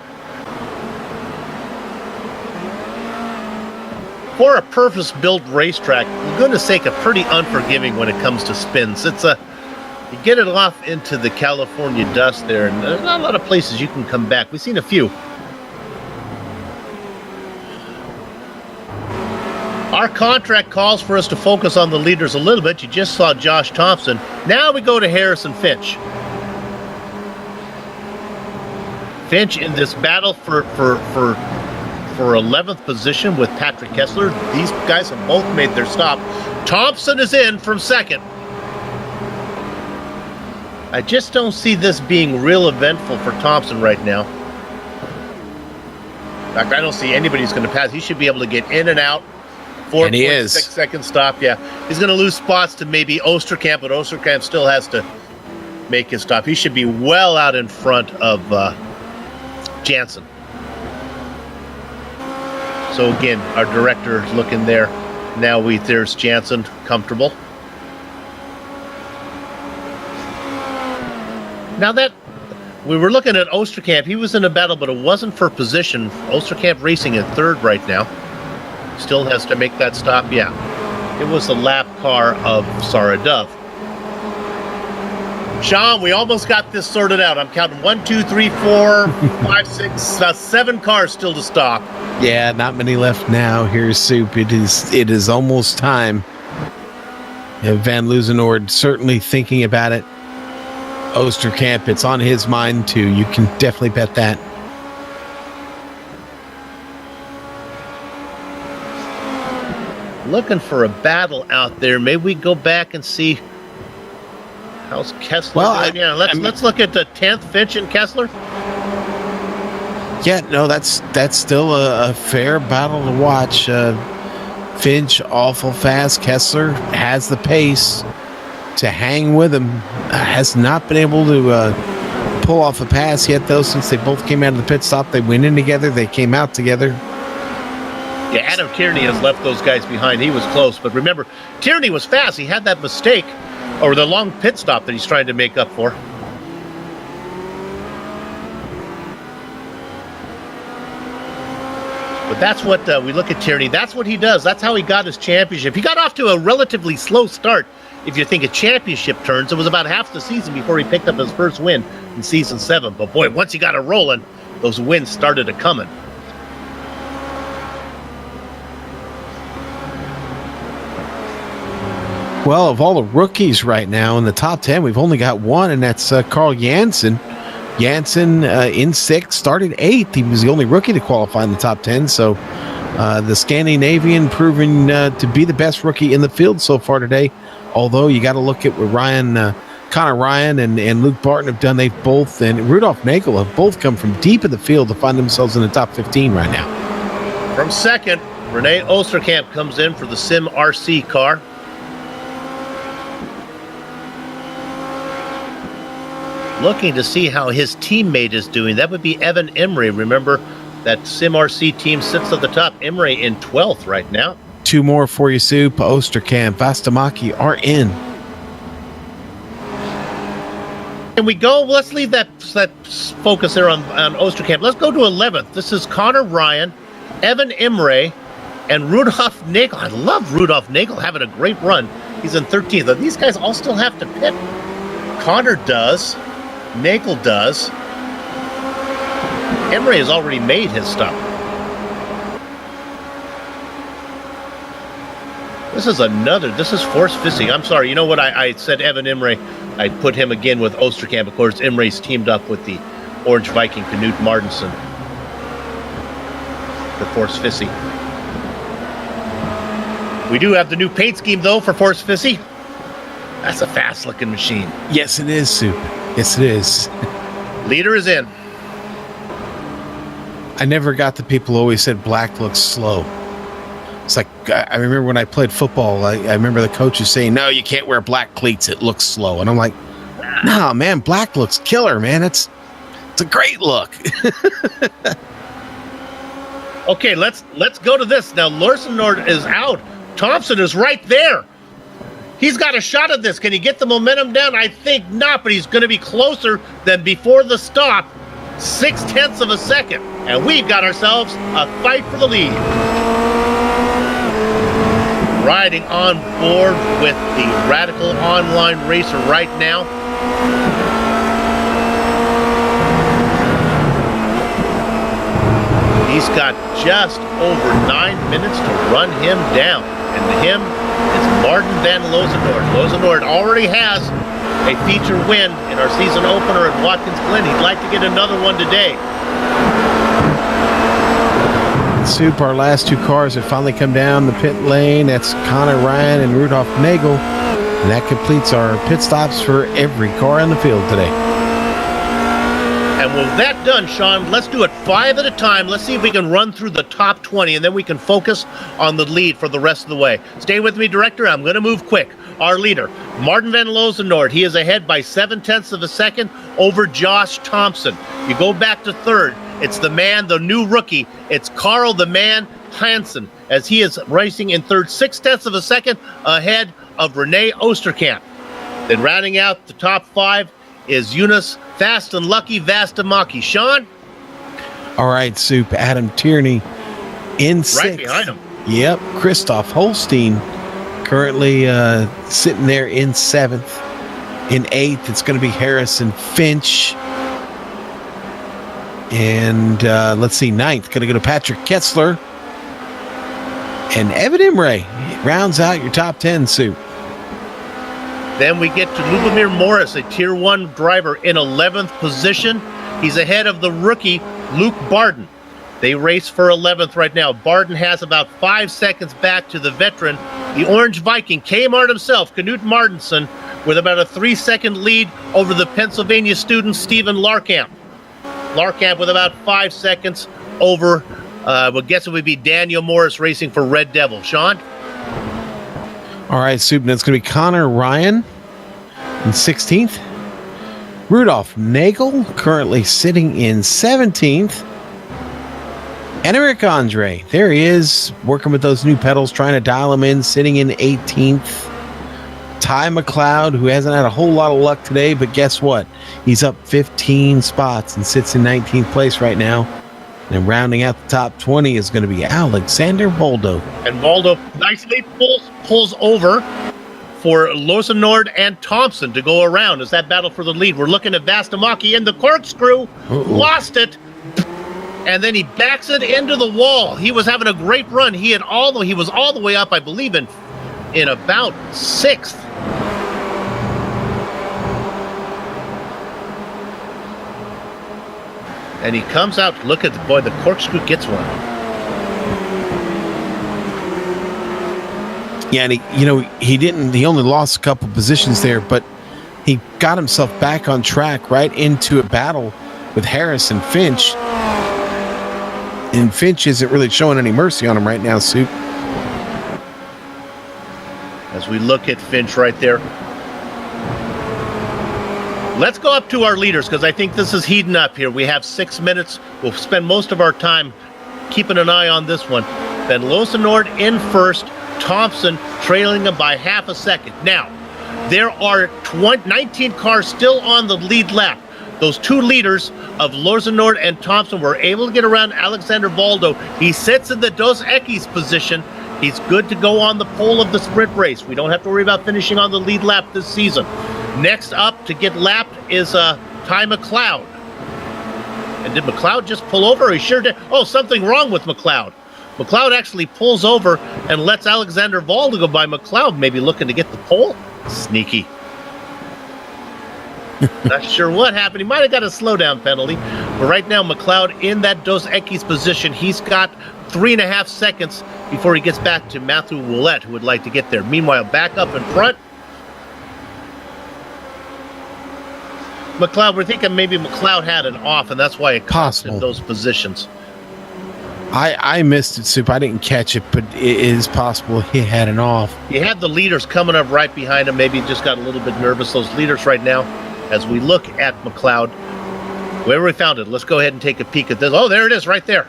For a purpose-built racetrack, Laguna Seca pretty unforgiving when it comes to spins. It's you get it off into the California dust there, and there's not a lot of places you can come back. We've seen a few. Our contract calls for us to focus on the leaders a little bit. You just saw Josh Thompson. Now we go to Harrison Finch. Finch in this battle for 11th position with Patrick Kessler. These guys have both made their stop. Thompson is in from 2nd. I just don't see this being real eventful for Thompson right now. In fact, I don't see anybody who's going to pass. He should be able to get in and out. 4.6-second stop, yeah. He's going to lose spots to maybe Osterkamp, but Osterkamp still has to make his stop. He should be well out in front of Jansen. So again, our director is looking there. Now there's Jansen, comfortable. Now that we were looking at Osterkamp, he was in a battle, but it wasn't for position. Osterkamp racing in 3rd right now. Still has to make that stop, yeah. It was the lap car of Sarah Dove. Sean, we almost got this sorted out. I'm counting 1, 2, 3, 4, 5, 6, 7 cars still to stop. Yeah, not many left now. Here's Soup. It is almost time. Van Luzenoord certainly thinking about it. Osterkamp, it's on his mind too. You can definitely bet that. Looking for a battle out there. Maybe we go back and see how's Kessler. Well, let's look at the 10th, Finch and Kessler. Yeah, no, that's still a fair battle to watch. Finch awful fast. Kessler has the pace to hang with him. Has not been able to pull off a pass yet, though. Since they both came out of the pit stop, they went in together. They came out together. Yeah, Adam Tierney has left those guys behind. He was close, but remember, Tierney was fast. He had that mistake, or the long pit stop that he's trying to make up for. But that's what we look at Tierney. That's what he does. That's how he got his championship. He got off to a relatively slow start. If you think of championship turns, it was about half the season before he picked up his first win in season 7. But boy, once he got it rolling, those wins started coming. Well, of all the rookies right now in the top 10, we've only got one, and that's Carl Jansen. Jansen in 6th, started 8th. He was the only rookie to qualify in the top 10. So the Scandinavian proving to be the best rookie in the field so far today. Although you got to look at what Connor Ryan and Luke Barton have done. They've both, and Rudolf Nagel have both come from deep in the field to find themselves in the top 15 right now. From 2nd, Renee Osterkamp comes in for the SimRC car. looking to see how his teammate is doing. That would be Evan Emery. Remember, that SimRC team sits at the top. Emery in 12th right now. 2 more for you, Soup. Osterkamp, Vastamaki are in. Can we go? Let's leave that focus there on Osterkamp. Let's go to 11th. This is Connor Ryan, Evan Imre, and Rudolf Nagel. I love Rudolf Nagel having a great run. He's in 13th. These guys all still have to pit. Connor does. Nagel does. Imre has already made his stop. This is Force Fissy. I'm sorry. You know what? I said Evan Imre. I put him again with Osterkamp. Of course, Imre's teamed up with the Orange Viking, Knut Martinsen, for Force Fissy. We do have the new paint scheme, though, for Force Fissy. That's a fast-looking machine. Yes, it is, Soup. Yes, it is. Leader is in. I never got the people who always said black looks slow. It's like, I remember when I played football, I remember the coaches saying, no, you can't wear black cleats. It looks slow. And I'm like, no, man, black looks killer, man. It's a great look. Okay, let's go to this. Now, Lorsenord is out. Thompson is right there. He's got a shot at this. Can he get the momentum down? I think not, but he's going to be closer than before the stop. 0.6 of a second. And we've got ourselves a fight for the lead. Riding on board with the Radical Online Racer right now. He's got just over 9 minutes to run him down. And him is Martin van Lozendorp. Lozendorp already has a feature win in our season opener at Watkins Glen. He'd like to get another one today. Soup, our last 2 cars have finally come down the pit lane. That's Connor Ryan and Rudolf Nagel. And that completes our pit stops for every car in the field today. And with that done, Sean, let's do it 5 at a time. Let's see if we can run through the top 20, and then we can focus on the lead for the rest of the way. Stay with me, Director. I'm going to move quick. Our leader, Martin van Lozendorp. He is ahead by 0.7 of a second over Josh Thompson. You go back to third. It's the man, the new rookie. It's Carl the Man Hansen, as he is racing in third, 0.6 of a second ahead of Rene Osterkamp. Then rounding out the top 5 is Eunice Fast and Lucky Vastamaki. Sean? All right, Soup. Adam Tierney in 6th. Right behind him. Yep. Christoph Holstein currently sitting there in 7th. In 8th, it's going to be Harrison Finch. And let's see, 9th, going to go to Patrick Ketzler. And Evan Imre rounds out your top 10, Soup. Then we get to Lubomir Morris, a Tier 1 driver, in 11th position. He's ahead of the rookie, Luke Barden. They race for 11th right now. Barden has about 5 seconds back to the veteran, the Orange Viking, Kmart himself, Knut Martinsen, with about a 3-second lead over the Pennsylvania student, Stephen Larkamp. Larkamp with about 5 seconds over, well, guess it would be Daniel Morris racing for Red Devil. Sean? All right, Soup. That's going to be Connor Ryan in 16th. Rudolf Nagel currently sitting in 17th. And Eric Andre, there he is, working with those new pedals, trying to dial them in, sitting in 18th. Ty McLeod, who hasn't had a whole lot of luck today, but guess what? He's up 15 spots and sits in 19th place right now. And rounding out the top 20 is going to be Alexander Voldo. And Voldo nicely pulls over for Lozendorp and Thompson to go around as that battle for the lead. We're looking at Vastamaki in the corkscrew. Lost it. And then he backs it into the wall. He was having a great run. He was all the way up, I believe, in about 6th. And he comes out. Look at the corkscrew gets one. Yeah, and he only lost a couple positions there, but he got himself back on track right into a battle with Harrison Finch. And Finch isn't really showing any mercy on him right now, Soup. As we look at Finch right there. Let's go up to our leaders because I think this is heating up here. We have 6 minutes. We'll spend most of our time keeping an eye on this one. Van Losenord in first, Thompson trailing him by half a second. Now, there are 19 cars still on the lead lap. Those two leaders of Losenord and Thompson were able to get around Alexander Valdo. He sits in the Dos Equis position. He's good to go on the pole of the sprint race. We don't have to worry about finishing on the lead lap this season. Next up to get lapped is Ty McLeod. And did McLeod just pull over? He sure did. Oh, something wrong with McLeod. McLeod actually pulls over and lets Alexander Valdo go by. McLeod maybe looking to get the pole. Sneaky. Not sure what happened. He might have got a slowdown penalty. But right now, McLeod in that Dos Equis position. He's got 3.5 seconds before he gets back to Matthew Willette, who would like to get there. Meanwhile, back up in front, McLeod, we're thinking maybe McLeod had an off, and that's why it cost him those positions. I missed it, Soup. I didn't catch it, but it is possible he had an off. You had the leaders coming up right behind him. Maybe he just got a little bit nervous. Those leaders right now, as we look at McLeod, where we found it, let's go ahead and take a peek at this. Oh, there it is right there.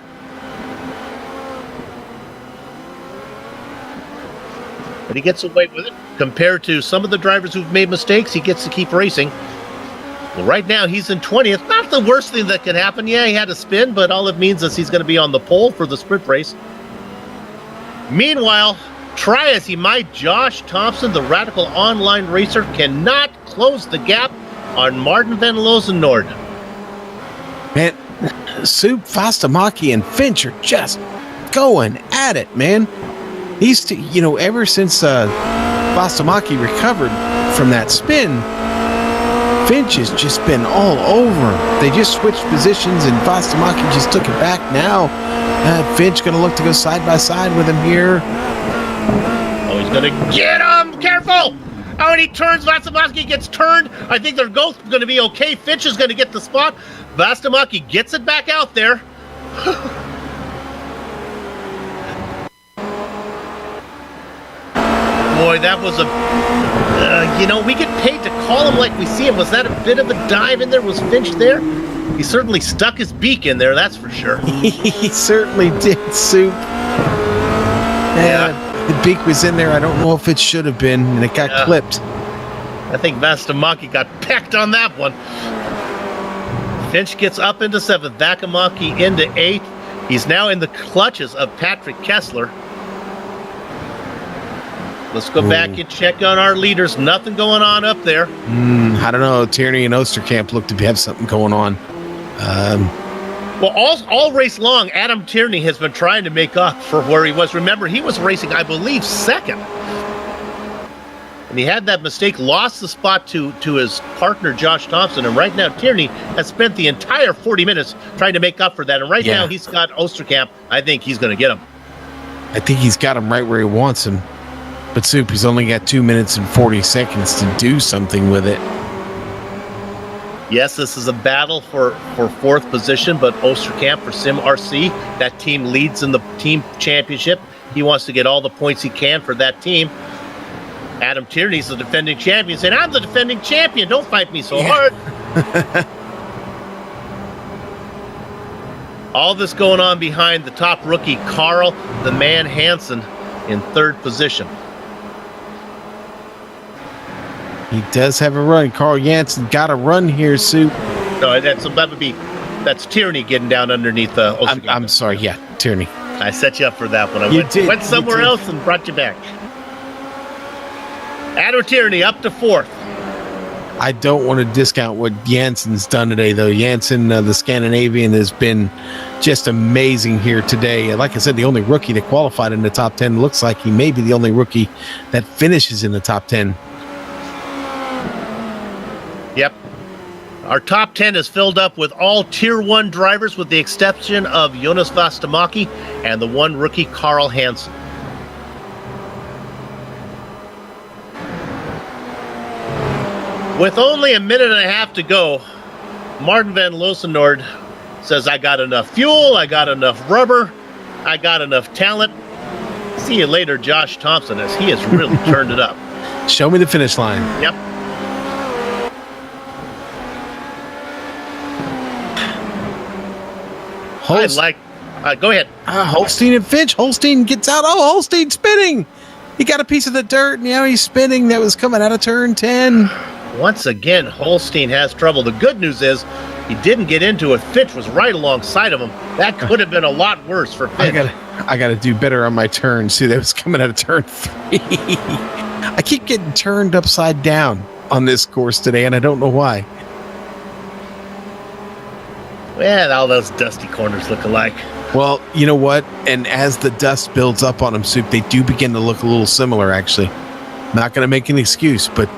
But he gets away with it. Compared to some of the drivers who've made mistakes, he gets to keep racing. Well, right now, he's in 20th. Not the worst thing that can happen. Yeah, he had a spin, but all it means is he's going to be on the pole for the sprint race. Meanwhile, try as he might, Josh Thompson, the radical online racer, cannot close the gap on Martin Van Losenord. Man, Soup, Fastamaki, and Finch are just going at it, man. These two, ever since Fastamaki recovered from that spin, Finch has just been all over. They just switched positions, and Fastamaki just took it back now. Finch going to look to go side by side with him here. Oh, he's going to get him! Careful! Oh, and he turns. Fastamaki gets turned. I think they're both going to be okay. Finch is going to get the spot. Fastamaki gets it back out there. Boy, that was we get paid to call him like we see him. Was that a bit of a dive in there? Was Finch there? He certainly stuck his beak in there, that's for sure. He certainly did, Soup. Yeah. The beak was in there. I don't know if it should have been, and it got clipped. I think Fastamaki got pecked on that one. Finch gets up into 7th. Vakamaki into 8th. He's now in the clutches of Patrick Kessler. Let's go back and check on our leaders. Nothing going on up there. I don't know. Tierney and Osterkamp look to have something going on. Well, all race long, Adam Tierney has been trying to make up for where he was. Remember, he was racing, I believe, 2nd. And he had that mistake, lost the spot to his partner, Josh Thompson. And right now, Tierney has spent the entire 40 minutes trying to make up for that. And right now, he's got Osterkamp. I think he's going to get him. I think he's got him right where he wants him. But Soup, he's only got 2 minutes and 40 seconds to do something with it. Yes, this is a battle for 4th position, but Osterkamp for SimRC, that team leads in the team championship. He wants to get all the points he can for that team. Adam Tierney's the defending champion, saying, I'm the defending champion. Don't fight me so hard. All this going on behind the top rookie, Carl the Man Hansen, in 3rd position. He does have a run. Carl Jansen got a run here, Soup. No, that's Tierney getting down underneath Osterkamp. I'm sorry, Tierney. I set you up for that one. I went somewhere else and brought you back. Adam Tierney up to 4th. I don't want to discount what Jansen's done today, though. Jansen, the Scandinavian, has been just amazing here today. Like I said, the only rookie that qualified in the top 10. Looks like he may be the only rookie that finishes in the top 10. Yep. Our top 10 is filled up with all Tier 1 drivers with the exception of Jonas Fastamaki and the one rookie, Carl Hansen. With only a minute and a half to go, Martin Van Losenord says, I got enough fuel, I got enough rubber, I got enough talent. See you later, Josh Thompson, as he has really turned it up. Show me the finish line. Yep. Go ahead. Holstein and Finch. Holstein gets out. Oh, Holstein spinning. He got a piece of the dirt, and now he's spinning. That was coming out of turn 10. Once again, Holstein has trouble. The good news is he didn't get into it. Finch was right alongside of him. That could have been a lot worse for Finch. I gotta do better on my turn. See, that was coming out of turn 3. I keep getting turned upside down on this course today, and I don't know why. Well, all those dusty corners look alike. Well, you know what? And as the dust builds up on them, Soup, they do begin to look a little similar, actually. Not going to make an excuse, but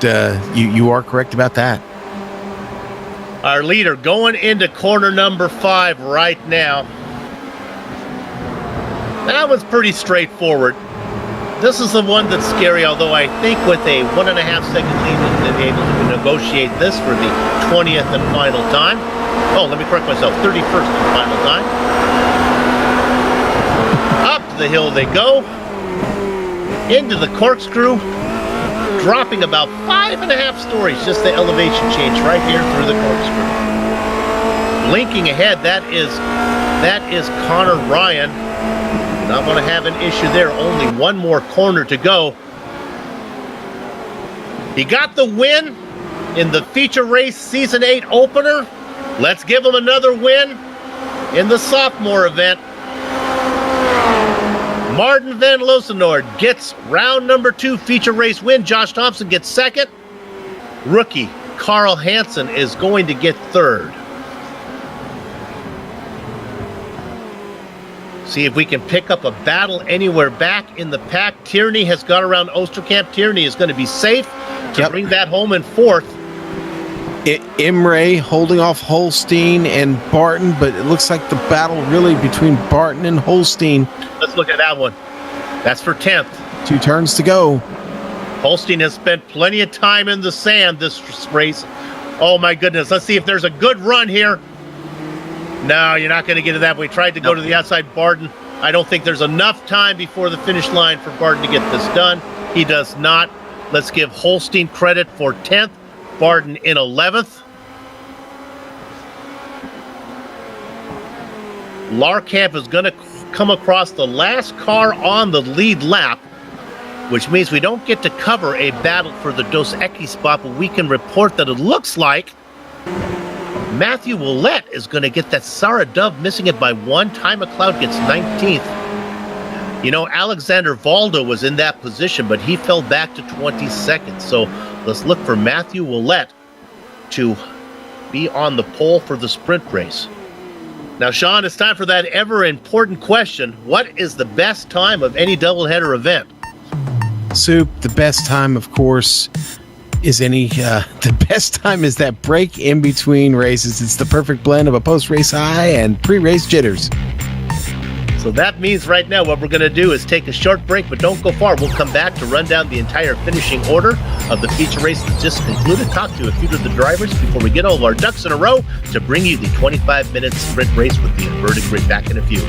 you are correct about that. Our leader going into corner number 5 right now. That was pretty straightforward. This is the one that's scary, although I think with a 1.5 second lead, we've been able to negotiate this for the 20th and final time. Oh, let me correct myself, 31st and final time. Up the hill they go, into the corkscrew, dropping about 5.5 stories, just the elevation change right here through the corkscrew. Blinking ahead, that is Connor Ryan. Not going to have an issue there, only one more corner to go. He got the win in the feature race season 8 opener. Let's give him another win in the sophomore event. Martin Van Loosenoord gets round number 2 feature race win. Josh Thompson gets second. Rookie Carl Hansen is going to get third. See if we can pick up a battle anywhere back in the pack. Tierney has got around Osterkamp. Tierney is going to be safe to bring that home in fourth. Imre holding off Holstein and Barton, but it looks like the battle really between Barton and Holstein. Let's look at that one. That's for 10th. 2 turns to go. Holstein has spent plenty of time in the sand this race. Oh my goodness. Let's see if there's a good run here. No, you're not going to get it that way. Tried to go to the outside. Barton. I don't think there's enough time before the finish line for Barton to get this done. He does not. Let's give Holstein credit for 10th. Barton in 11th. Larkamp is going to come across the last car on the lead lap, which means we don't get to cover a battle for the Dos Equis spot, but we can report that it looks like Matthew Willett is going to get that Sarah Dove, missing it by 1. Ty McLeod gets 19th. You know, Alexander Valdo was in that position, but he fell back to 22nd. So let's look for Matthew Willett to be on the pole for the sprint race. Now, Sean, it's time for that ever-important question. What is the best time of any doubleheader event? Soup, the best time, of course, is the best time is that break in between races. It's the perfect blend of a post-race high and pre-race jitters. So that means right now what we're going to do is take a short break, but don't go far. We'll come back to run down the entire finishing order of the feature race that just concluded, talk to a few of the drivers before we get all of our ducks in a row to bring you the 25-minute sprint race with the inverted grid. Back in a few.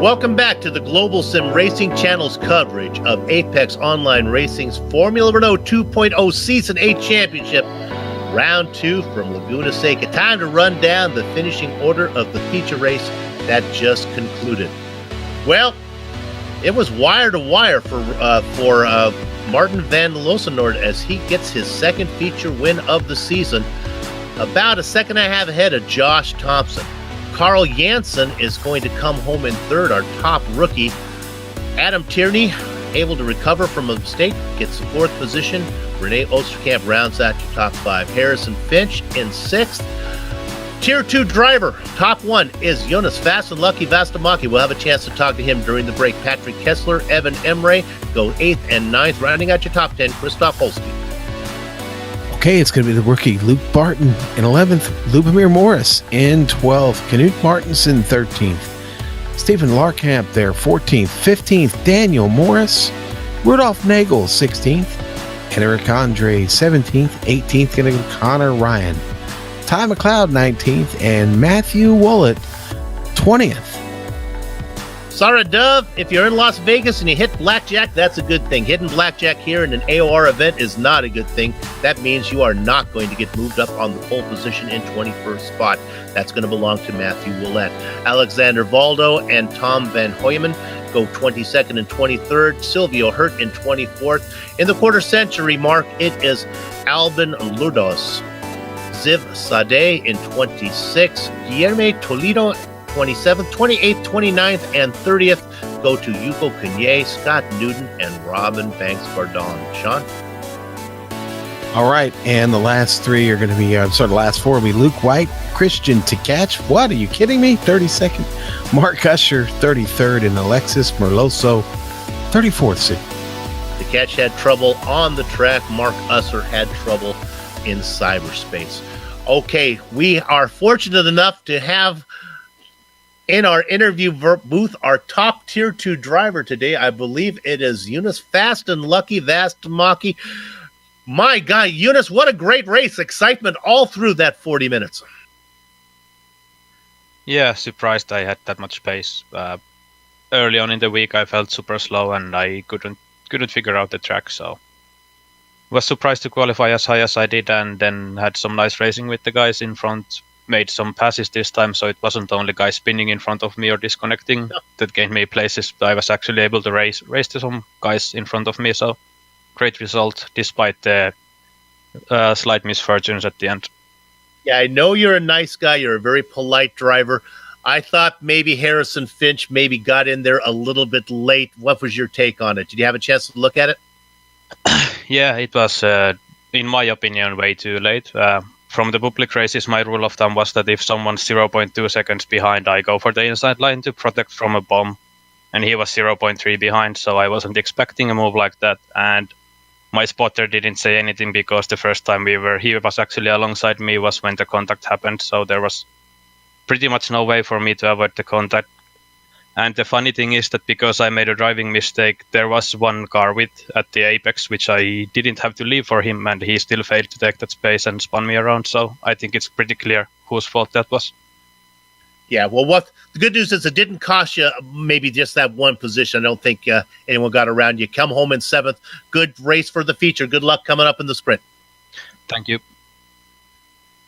Welcome back to the Global Sim Racing Channel's coverage of Apex Online Racing's Formula Renault 2.0 Season 8 Championship, Round 2 from Laguna Seca. Time to run down the finishing order of the feature race that just concluded. Well, it was wire to wire for Martin van Loossenord as he gets his second feature win of the season, about a second and a half ahead of Josh Thompson. Carl Janssen is going to come home in third, our top rookie. Adam Tierney, able to recover from a mistake, gets the fourth position. Renee Osterkamp rounds out your top five. Harrison Finch in sixth. Tier 2 driver, top one, is Jonas Fast and Lucky Vastamaki. We'll have a chance to talk to him during the break. Patrick Kessler, Evan Emre go 8th and 9th. Rounding out your top 10, Christoph Holstein. Okay, it's going to be the rookie Luke Barton in 11th, Lubomir Morris in 12th, Knut Martinson 13th, Stephen Larkamp there 14th, 15th, Daniel Morris, Rudolph Nagel 16th, Eric Andre 17th, 18th, going to go Connor Ryan, Ty McLeod 19th, and Matthew Wollett 20th. Sarah Dove, if you're in Las Vegas and you hit blackjack, that's a good thing. Hitting blackjack here in an AOR event is not a good thing. That means you are not going to get moved up on the pole position in 21st spot. That's going to belong to Matthew Willett. Alexander Valdo and Tom Van Hoyeman go 22nd and 23rd. Silvio Hurt in 24th. In the quarter century mark, it is Albin Ludos. Ziv Sadeh in 26th. Guillermo Toledo 27th, 28th, 29th, and 30th go to Yuko Kanye, Scott Newton, and Robin Banks Bardon. Sean? All right, and the last three are going to be, the last four will be Luke White, Christian Tkach. What, are you kidding me? 32nd. Mark Usher, 33rd, and Alexis Merloso, 34th seat. Tkach had trouble on the track. Mark Usher had trouble in cyberspace. Okay, we are fortunate enough to have in our interview booth our top tier 2 driver today. I believe it is Eunice Fast and Lucky Vastamaki. My God, Eunice, what a great race. Excitement all through that 40 minutes. Yeah, surprised I had that much pace. Early on in the week I felt super slow and I couldn't figure out the track, so was surprised to qualify as high as I did, and then had some nice racing with the guys in front. Made some passes this time, so it wasn't only guys spinning in front of me or disconnecting that gained me places. I was actually able to race to some guys in front of me, so great result despite the slight misfortunes at the end. Yeah, I know you're a nice guy. You're a very polite driver. I thought maybe Harrison Finch maybe got in there a little bit late. What was your take on it? Did you have a chance to look at it? Yeah, it was, in my opinion, way too late. From the public races, my rule of thumb was that if someone's 0.2 seconds behind, I go for the inside line to protect from a bomb. And he was 0.3 behind, so I wasn't expecting a move like that. And my spotter didn't say anything because the first time he was actually alongside me was when the contact happened. So there was pretty much no way for me to avoid the contact. And the funny thing is that because I made a driving mistake, there was one car width at the apex, which I didn't have to leave for him, and he still failed to take that space and spun me around. So I think it's pretty clear whose fault that was. Yeah, well, what the good news is it didn't cost you maybe just that one position. I don't think anyone got around you. Come home in 7th. Good race for the feature. Good luck coming up in the sprint. Thank you.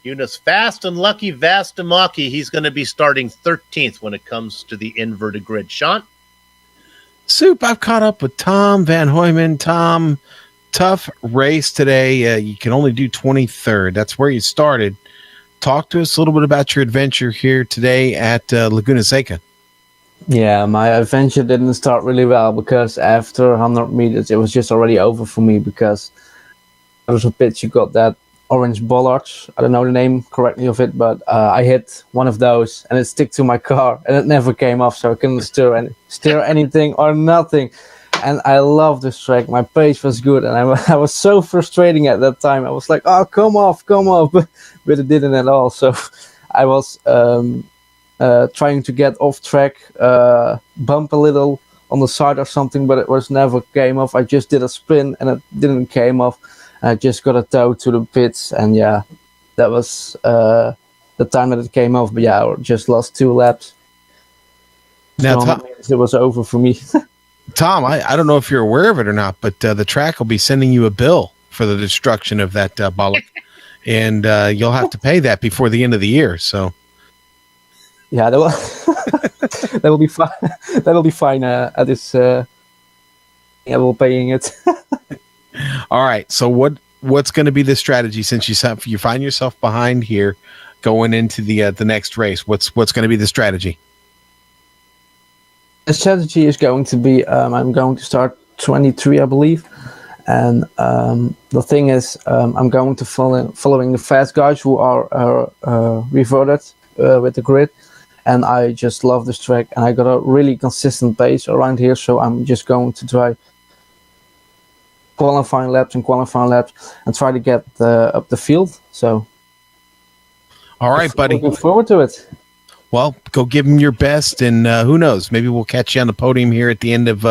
Eunice Fast and Lucky Vastamaki. He's going to be starting 13th when it comes to the inverted grid. Sean? Soup, I've caught up with Tom Van Hoyeman. Tom, tough race today. You can only do 23rd. That's where you started. Talk to us a little bit about your adventure here today at Laguna Seca. Yeah, my adventure didn't start really well because after 100 meters, it was just already over for me because there was a pitch you got that orange bollards. I don't know the name correctly of it, but I hit one of those and it stuck to my car and it never came off, so I couldn't steer anything or nothing. And I love this track. My pace was good, and I was so frustrating at that time. I was like, "Oh, come off!" but it didn't at all. So I was trying to get off track, bump a little on the side or something, but it was never came off. I just did a sprint and it didn't came off. I just got a tow to the pits, and yeah, that was the time that it came off. But yeah, I just lost 2 laps. Now, so Tom, race, it was over for me. Tom, I don't know if you're aware of it or not, but the track will be sending you a bill for the destruction of that bollock, and you'll have to pay that before the end of the year. So, Yeah, that will be fine. That will be fine. At this, yeah, we're paying it. all right. So what's going to be the strategy since you find yourself behind here going into the next race? What's going to be the strategy? The strategy is going to be I'm going to start 23, I believe, and the thing is I'm going to following the fast guys who are reverted with the grid, and I just love this track, and I got a really consistent pace around here, so I'm just going to try qualifying laps and try to get up the field. So, all right, buddy. Looking forward to it. Well, go give them your best, and who knows? Maybe we'll catch you on the podium here at the end of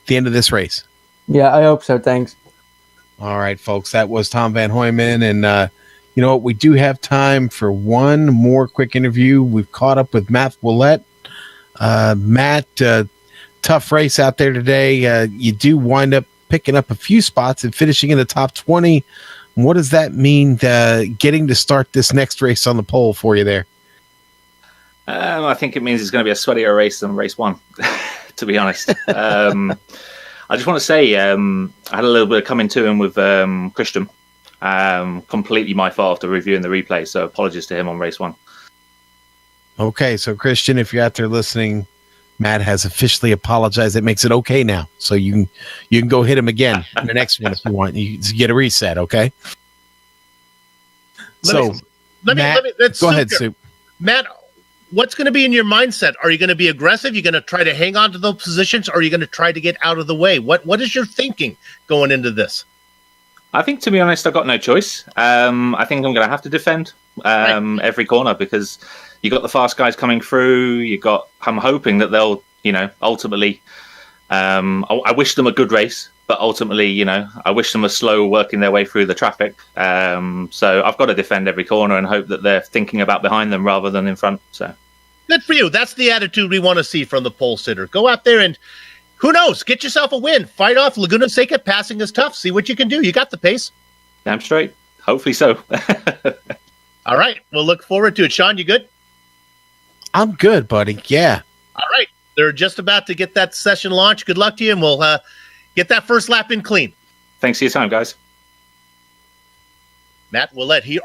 this race. Yeah, I hope so. Thanks. All right, folks. That was Tom Van Hoyman, and you know what? We do have time for one more quick interview. We've caught up with Matt Willett. Matt, tough race out there today. You do wind up picking up a few spots and finishing in the top 20. What does that mean? Getting to start this next race on the pole for you there? I think it means it's going to be a sweatier race than race one, to be honest. I just want to say I had a little bit of coming to him with Christian. Completely my fault after reviewing the replay, so apologies to him on race one. Okay, so Christian, if you're out there listening, Matt has officially apologized. It makes it okay now, so you can go hit him again in the next one if you want. You get a reset, okay? Let me go ahead, Soup. Matt, what's going to be in your mindset? Are you going to be aggressive? You're going to try to hang on to those positions, or are you going to try to get out of the way? What is your thinking going into this? I think, to be honest, I've got no choice. I think I'm going to have to defend every corner because you got the fast guys coming through. I'm hoping that they'll, ultimately. I wish them a good race, but ultimately, I wish them a slow working their way through the traffic. So I've got to defend every corner and hope that they're thinking about behind them rather than in front. So good for you. That's the attitude we want to see from the pole sitter. Go out there and, who knows, get yourself a win. Fight off Laguna Seca. Passing is tough. See what you can do. You got the pace. Damn straight. Hopefully so. All right. We'll look forward to it. Sean, you good? I'm good, buddy. Yeah. All right. They're just about to get that session launched. Good luck to you, and we'll get that first lap in clean. Thanks for your time, guys. Matt Willett, he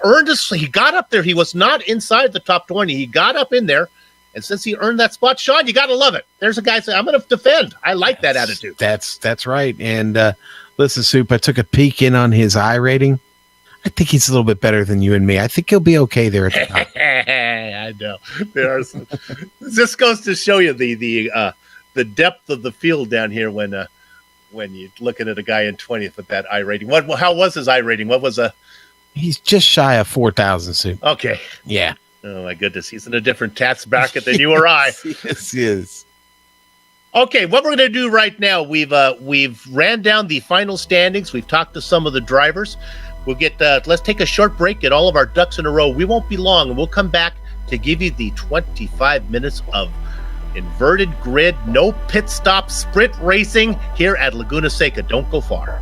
got up there. He was not inside the top 20. He got up in there, and since he earned that spot, Sean, you got to love it. There's a guy saying, I'm going to defend. I like that attitude. That's right. And listen, Soup, I took a peek in on his I rating. I think he's a little bit better than you and me. I think he'll be okay there at the top. I know. This goes to show you the depth of the field down here when you're looking at a guy in 20th with that I rating. How was his I rating? What was He's just shy of 4,000, Soup. Okay. Yeah. Oh my goodness, he's in a different tax bracket than you or I. Yes, he is. Okay, what we're going to do right now, we've ran down the final standings. We've talked to some of the drivers. We'll get let's take a short break, get all of our ducks in a row. We won't be long, and we'll come back to give you the 25 minutes of inverted grid, no pit stop sprint racing here at Laguna Seca. Don't go far.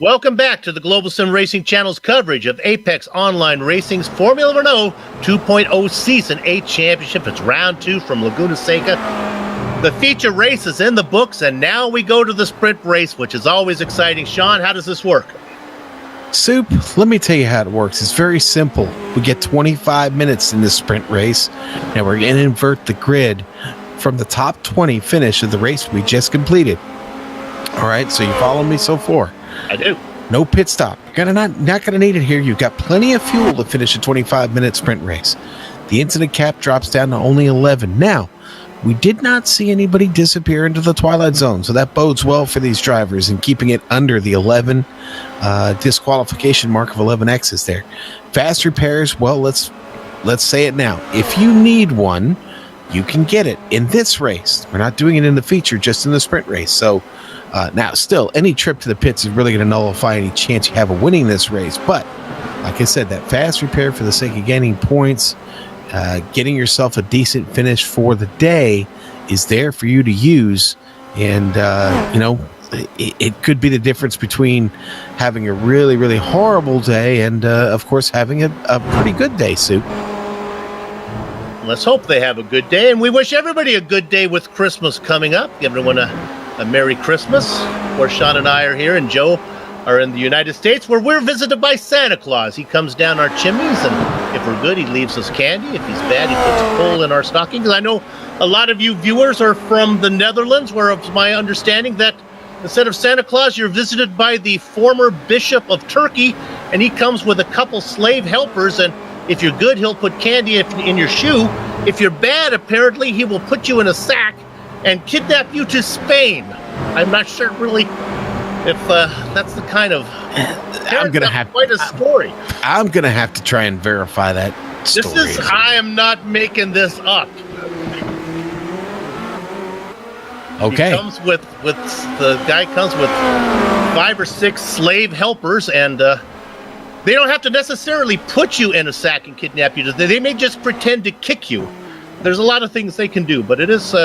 Welcome back to the Global Sim Racing Channel's coverage of Apex Online Racing's Formula Renault 2.0 Season 8 Championship. It's round 2 from Laguna Seca. The feature race is in the books, and now we go to the sprint race, which is always exciting. Sean, how does this work? Soup, let me tell you how it works. It's very simple. We get 25 minutes in this sprint race, and we're going to invert the grid from the top 20 finish of the race we just completed. All right, so you follow me so far? I do. No pit stop. You're not going to need it here. You've got plenty of fuel to finish a 25-minute sprint race. The incident cap drops down to only 11. Now, we did not see anybody disappear into the Twilight Zone, so that bodes well for these drivers and keeping it under the 11 disqualification mark of 11X is there. Fast repairs, well, let's say it now. If you need one, you can get it in this race. We're not doing it in the feature, just in the sprint race. So now, still, any trip to the pits is really going to nullify any chance you have of winning this race. But, like I said, that fast repair for the sake of gaining points, getting yourself a decent finish for the day is there for you to use. And, it could be the difference between having a really, really horrible day and, of course, having a pretty good day, Soup. Let's hope they have a good day, and we wish everybody a good day with Christmas coming up. Give everyone a Merry Christmas. Of course, Sean and I are here, and Joe are in the United States, where we're visited by Santa Claus. He comes down our chimneys, and if we're good, he leaves us candy. If he's bad, he puts coal in our stockings. I know a lot of you viewers are from the Netherlands, where it's my understanding that instead of Santa Claus, you're visited by the former Bishop of Turkey, and he comes with a couple slave helpers, and if you're good, he'll put candy in your shoe. If you're bad, apparently, he will put you in a sack and kidnap you to Spain. I'm not sure really if that's the kind of... I'm going to have quite a story. I'm going to have to try and verify that story. I am not making this up. Okay. He comes with the guy comes with 5 or 6 slave helpers, and they don't have to necessarily put you in a sack and kidnap you. They may just pretend to kick you. There's a lot of things they can do, but it is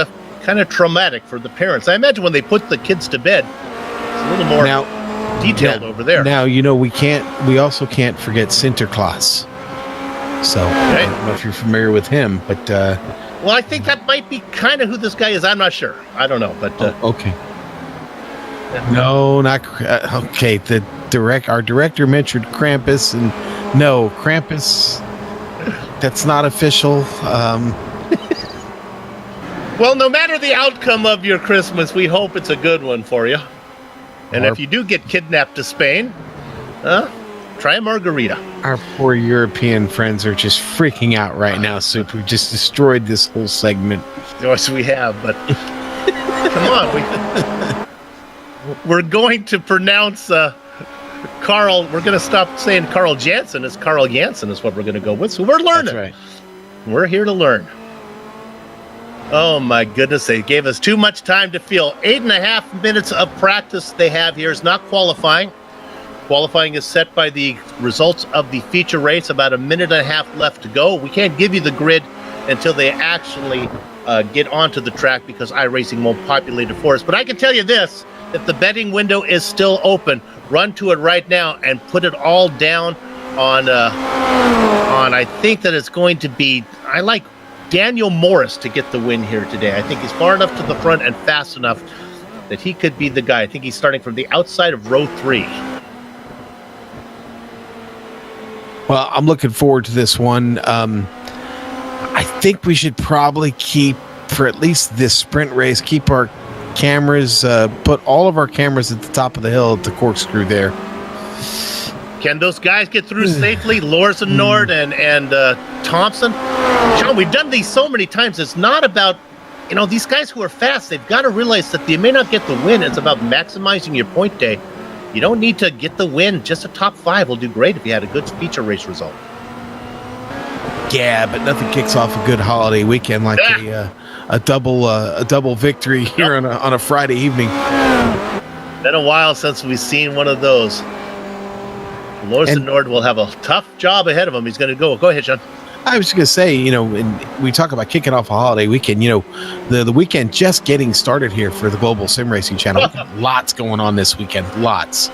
kind of traumatic for the parents. I imagine when they put the kids to bed, it's a little more detailed over there. Now, we also can't forget Sinterklaas. So, I don't know if you're familiar with him, but... well, I think that might be kind of who this guy is. I'm not sure. I don't know, but... okay. Yeah. No, not... okay, our director mentioned Krampus, and no, Krampus, that's not official. Well, no matter the outcome of your Christmas, we hope it's a good one for you. And if you do get kidnapped to Spain, try a margarita. Our poor European friends are just freaking out right now, Soup. We've just destroyed this whole segment. Yes, we have, but come on. We're going to pronounce Carl. We're going to stop saying Carl Jansen. It's Carl Jansen is what we're going to go with. So we're learning. That's right. We're here to learn. Oh, my goodness. They gave us too much time to feel. 8.5 minutes of practice they have here is not qualifying. Qualifying is set by the results of the feature race. About 1.5 minutes left to go. We can't give you the grid until they actually get onto the track because iRacing won't populate it for us. But I can tell you this, if the betting window is still open, run to it right now and put it all down on I think that it's going to be, I like Daniel Morris to get the win here today. I think he's far enough to the front and fast enough that he could be the guy. I think he's starting from the outside of row 3. Well, I'm looking forward to this one. I think we should probably keep, for at least this sprint race, keep our cameras, put all of our cameras at the top of the hill at the corkscrew there. Can those guys get through safely? Lorsen Nord and Thompson? John, we've done these so many times. It's not about, these guys who are fast, they've got to realize that they may not get the win. It's about maximizing your point day. You don't need to get the win. Just a top 5 will do great if you had a good feature race result. Yeah, but nothing kicks off a good holiday weekend like a double victory here on a Friday evening. Been a while since we've seen one of those. Lorsen Nord will have a tough job ahead of him. He's going to go. Go ahead, Sean. I was going to say, and we talk about kicking off a holiday weekend. The weekend just getting started here for the Global Sim Racing Channel. Lots going on this weekend. Lots.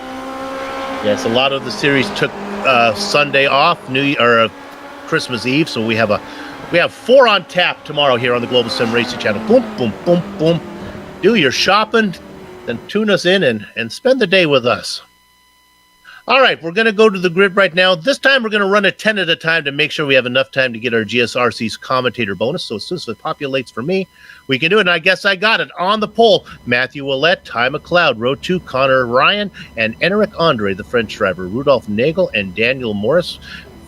Yes, a lot of the series took Sunday off, Christmas Eve, so we have 4 on tap tomorrow here on the Global Sim Racing Channel. Boom, boom, boom, boom. Do your shopping, then tune us in and spend the day with us. All right, we're going to go to the grid right now. This time we're going to run it 10 at a time to make sure we have enough time to get our GSRC's commentator bonus. So as soon as it populates for me, we can do it. And I guess I got it. On the pole, Matthew Willett, Ty McLeod, row 2, Connor Ryan, and Enric Andre, the French driver, Rudolf Nagel, and Daniel Morris.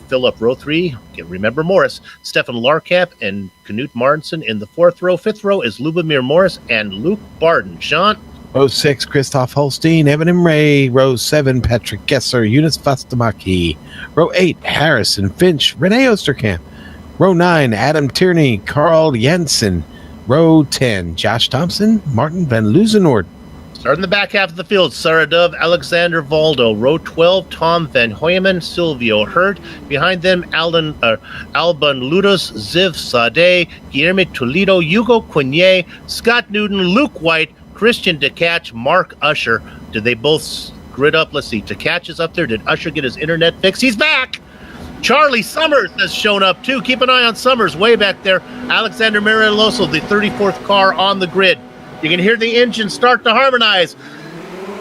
Fill up row 3. Remember Morris, Stefan Larkamp, and Knut Martinson in the 4th row. 5th row is Lubomir Morris and Luke Barden. Sean? Row 6, Christoph Holstein, Evan M. Ray. Row 7, Patrick Gesser, Eunice Fastamaki. Row 8, Harrison Finch, Renee Osterkamp. Row 9, Adam Tierney, Carl Jensen. Row 10, Josh Thompson, Martin Van Luzenoord. Starting the back half of the field, Sarah Dove, Alexander Valdo. Row 12, Tom Van Hoyeman, Silvio Hurt. Behind them, Alban Ludos, Ziv Sade, Guillermo Toledo, Hugo Quinier, Scott Newton, Luke White, Christian DeCatch, Mark Usher. Did they both grid up? Let's see. DeCatch is up there. Did Usher get his internet fixed? He's back! Charlie Summers has shown up, too. Keep an eye on Summers way back there. Alexander Mariloso, the 34th car on the grid. You can hear the engine start to harmonize.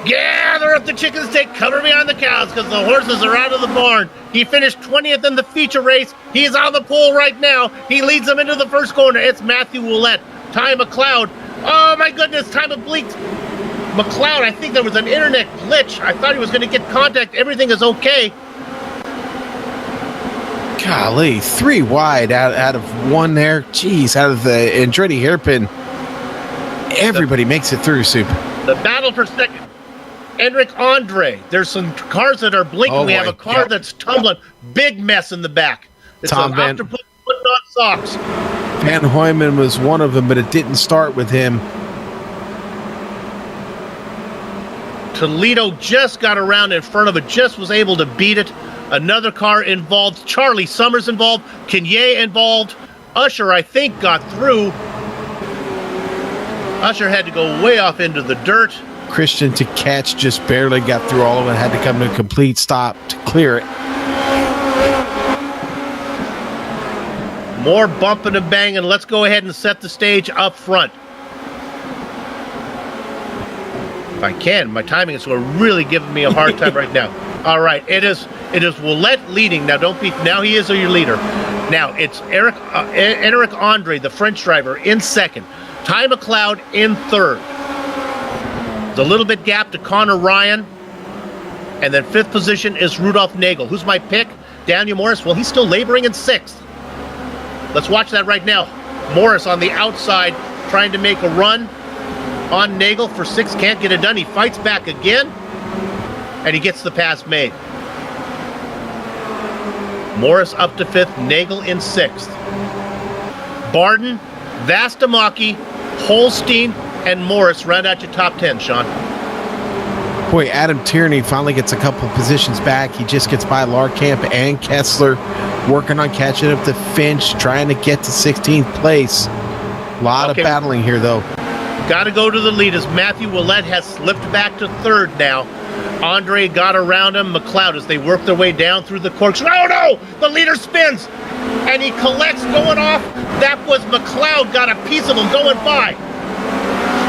Gather up the chickens, take cover behind the cows, because the horses are out of the barn. He finished 20th in the feature race. He's on the pole right now. He leads them into the first corner. It's Matthew Willett. Ty McLeod. Oh, my goodness. Ty McLeod, I think there was an internet glitch. I thought he was going to get contact. Everything is okay. Golly, 3 wide out of 1 there. Jeez, out of the Andretti hairpin. Everybody makes it through, Soup. The battle for second. Enric Andre. There's some cars that are blinking. We have a car that's tumbling. Big mess in the back. It's Tom an Van octopus putting on socks. Van Hoyman was one of them, but it didn't start with him. Toledo just got around in front of it, just was able to beat it. Another car involved. Charlie Summers involved. Kenye involved. Usher, I think, got through. Usher had to go way off into the dirt. Christian DeCatch just barely got through all of it, had to come to a complete stop to clear it. More bumping and banging. Let's go ahead and set the stage up front. If I can, my timing is really giving me a hard time right now. All right, it is Willett leading. Now he is your leader. Now it's Enric Andre, the French driver, in second. Ty McLeod in third. The little bit gap to Connor Ryan. And then 5th position is Rudolf Nagel. Who's my pick? Daniel Morris. Well, he's still laboring in 6th. Let's watch that right now. Morris on the outside trying to make a run on Nagel for 6th. Can't get it done. He fights back again. And he gets the pass made. Morris up to 5th. Nagel in 6th. Barden, Vastamaki, Holstein, and Morris round out your top 10, Sean. Boy, Adam Tierney finally gets a couple positions back. He just gets by Larkamp and Kessler, working on catching up to Finch, trying to get to 16th place. A lot of battling here, though. Got to go to the lead as Matthew Willett has slipped back to 3rd now. Andre got around him. McLeod, as they work their way down through the corks. Oh, no! The leader spins! And he collects going off. That was McLeod, got a piece of him going by.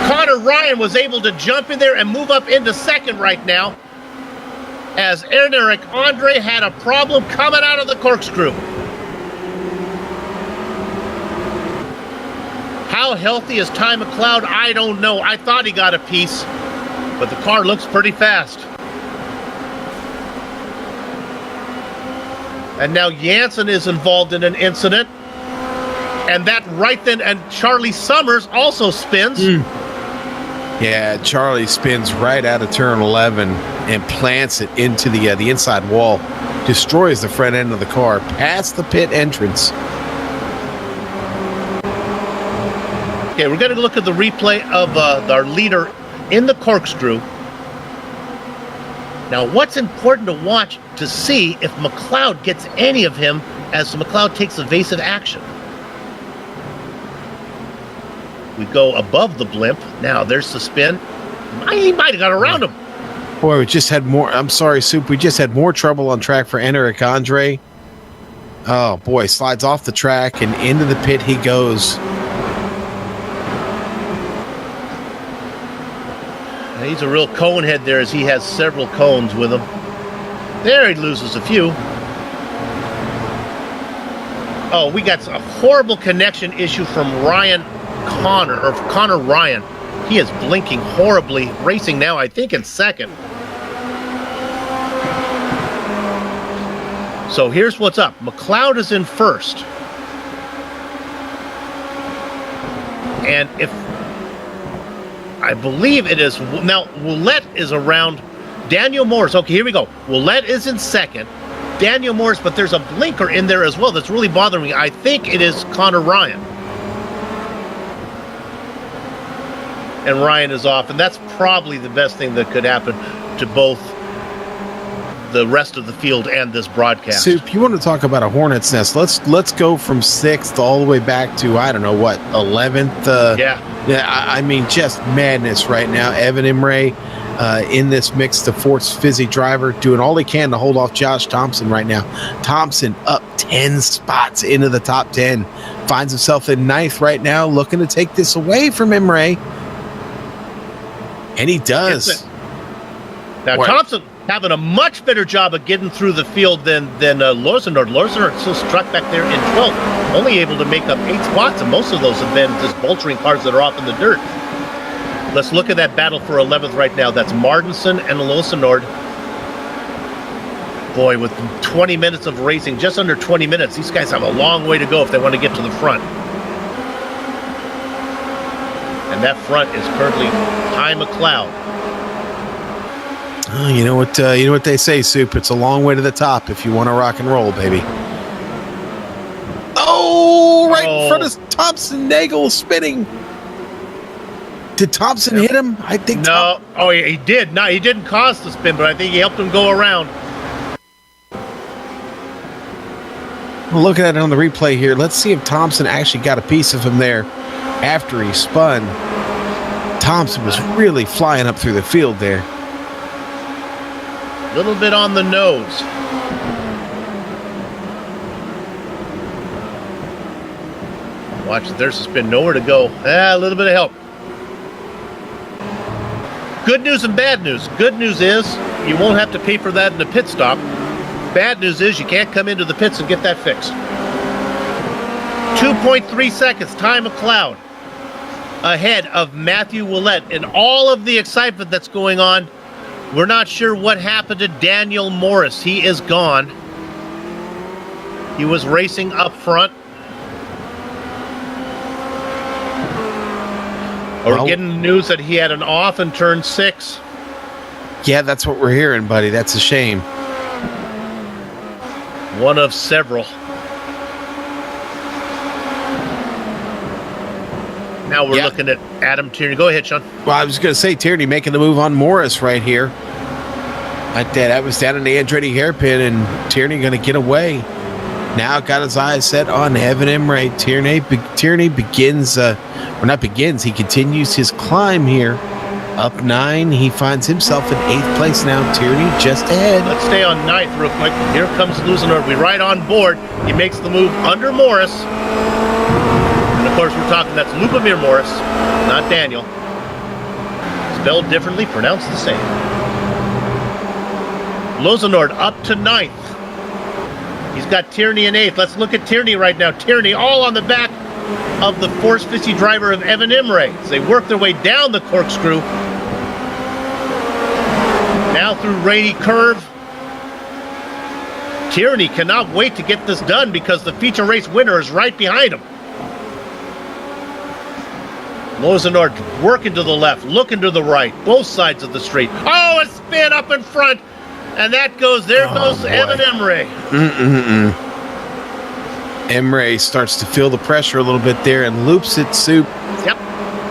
Connor Ryan was able to jump in there and move up into 2nd right now, as Enric Andre had a problem coming out of the corkscrew. How healthy is Ty McLeod? I don't know. I thought he got a piece, but the car looks pretty fast. And now Jansen is involved in an incident. And that right then, and Charlie Summers also spins. Yeah, Charlie spins right out of turn 11 and plants it into the inside wall. Destroys the front end of the car past the pit entrance. Okay, we're going to look at the replay of our leader in the corkscrew. Now, what's important to watch to see if McLeod gets any of him as McLeod takes evasive action. We go above the blimp. Now, there's the spin. He might have got around him. Boy, we just had more. I'm sorry, Soup. We just had more trouble on track for Enric Andre. Oh, boy. Slides off the track and into the pit he goes. He's a real cone head there as he has several cones with him. There he loses a few. Oh, we got a horrible connection issue from Connor Ryan. He is blinking horribly, racing now, I think, in second. So here's what's up. McLeod is in first. And if I believe it is now, Willett is around Daniel Morris. Okay, here we go. Willett is in second. Daniel Morris, but there's a blinker in there as well that's really bothering me. I think it is Connor Ryan. And Ryan is off, and that's probably the best thing that could happen to both the rest of the field and this broadcast. Soup, you want to talk about a hornet's nest? Let's go from 6th all the way back to, I don't know what, 11th. Yeah, I mean, just madness right now. Evan Imre in this mix, the Force Fizzy driver, doing all he can to hold off Josh Thompson right now. Thompson up 10 spots into the top 10, finds himself in 9th right now, looking to take this away from Imre. And he does. Now, Thompson having a much better job of getting through the field than Lorsenord. Lorsenord still struck back there in 12th, only able to make up 8 spots, and most of those have been just boltering cars that are off in the dirt. Let's look at that battle for 11th right now. That's Martinson and Lorsenord. Boy, with 20 minutes of racing, just under 20 minutes, these guys have a long way to go if they want to get to the front. And that front is currently Ty McLeod. Oh, you know what they say, Soup. It's a long way to the top if you want to rock and roll, baby. Oh, right in front of Thompson. Nagel spinning. Did Thompson hit him? I think no. He did. No, he didn't cause the spin, but I think he helped him go around. Well, looking at it on the replay here, let's see if Thompson actually got a piece of him there after he spun. Thompson was really flying up through the field there. A little bit on the nose. Watch, there's a spin, nowhere to go. A little bit of help. Good news and bad news. Good news is you won't have to pay for that in the pit stop. Bad news is you can't come into the pits and get that fixed. 2.3 seconds, Ty McLeod ahead of Matthew Willett. And all of the excitement that's going on, we're not sure what happened to Daniel Morris. He is gone. He was racing up front. We're getting the news that he had an off in turn 6. Yeah, that's what we're hearing, buddy. That's a shame. One of several. Now we're looking at Adam Tierney. Go ahead, Sean. Well, I was going to say Tierney making the move on Morris right here. Like that was down in the Andretti hairpin, and Tierney going to get away. Now got his eyes set on Evan Imre. Tierney begins, he continues his climb here. Up 9, he finds himself in 8th place now. Tierney just ahead. Let's stay on 9th real quick. Here comes Luzanor. We right on board. He makes the move under Morris. And of course, we're talking, that's Lubomir Morris, not Daniel. Spelled differently, pronounced the same. Luzanor up to 9th. He's got Tierney in 8th. Let's look at Tierney right now. Tierney all on the back of the Force 50 driver of Evan Imre as they work their way down the corkscrew. Now through Rainy Curve. Tierney cannot wait to get this done because the feature race winner is right behind him. Lozanor working to the left, looking to the right, both sides of the street. Oh, a spin up in front. And that goes, there goes boy. Evan Imre. Imre starts to feel the pressure a little bit there and loops it, Soup. Yep.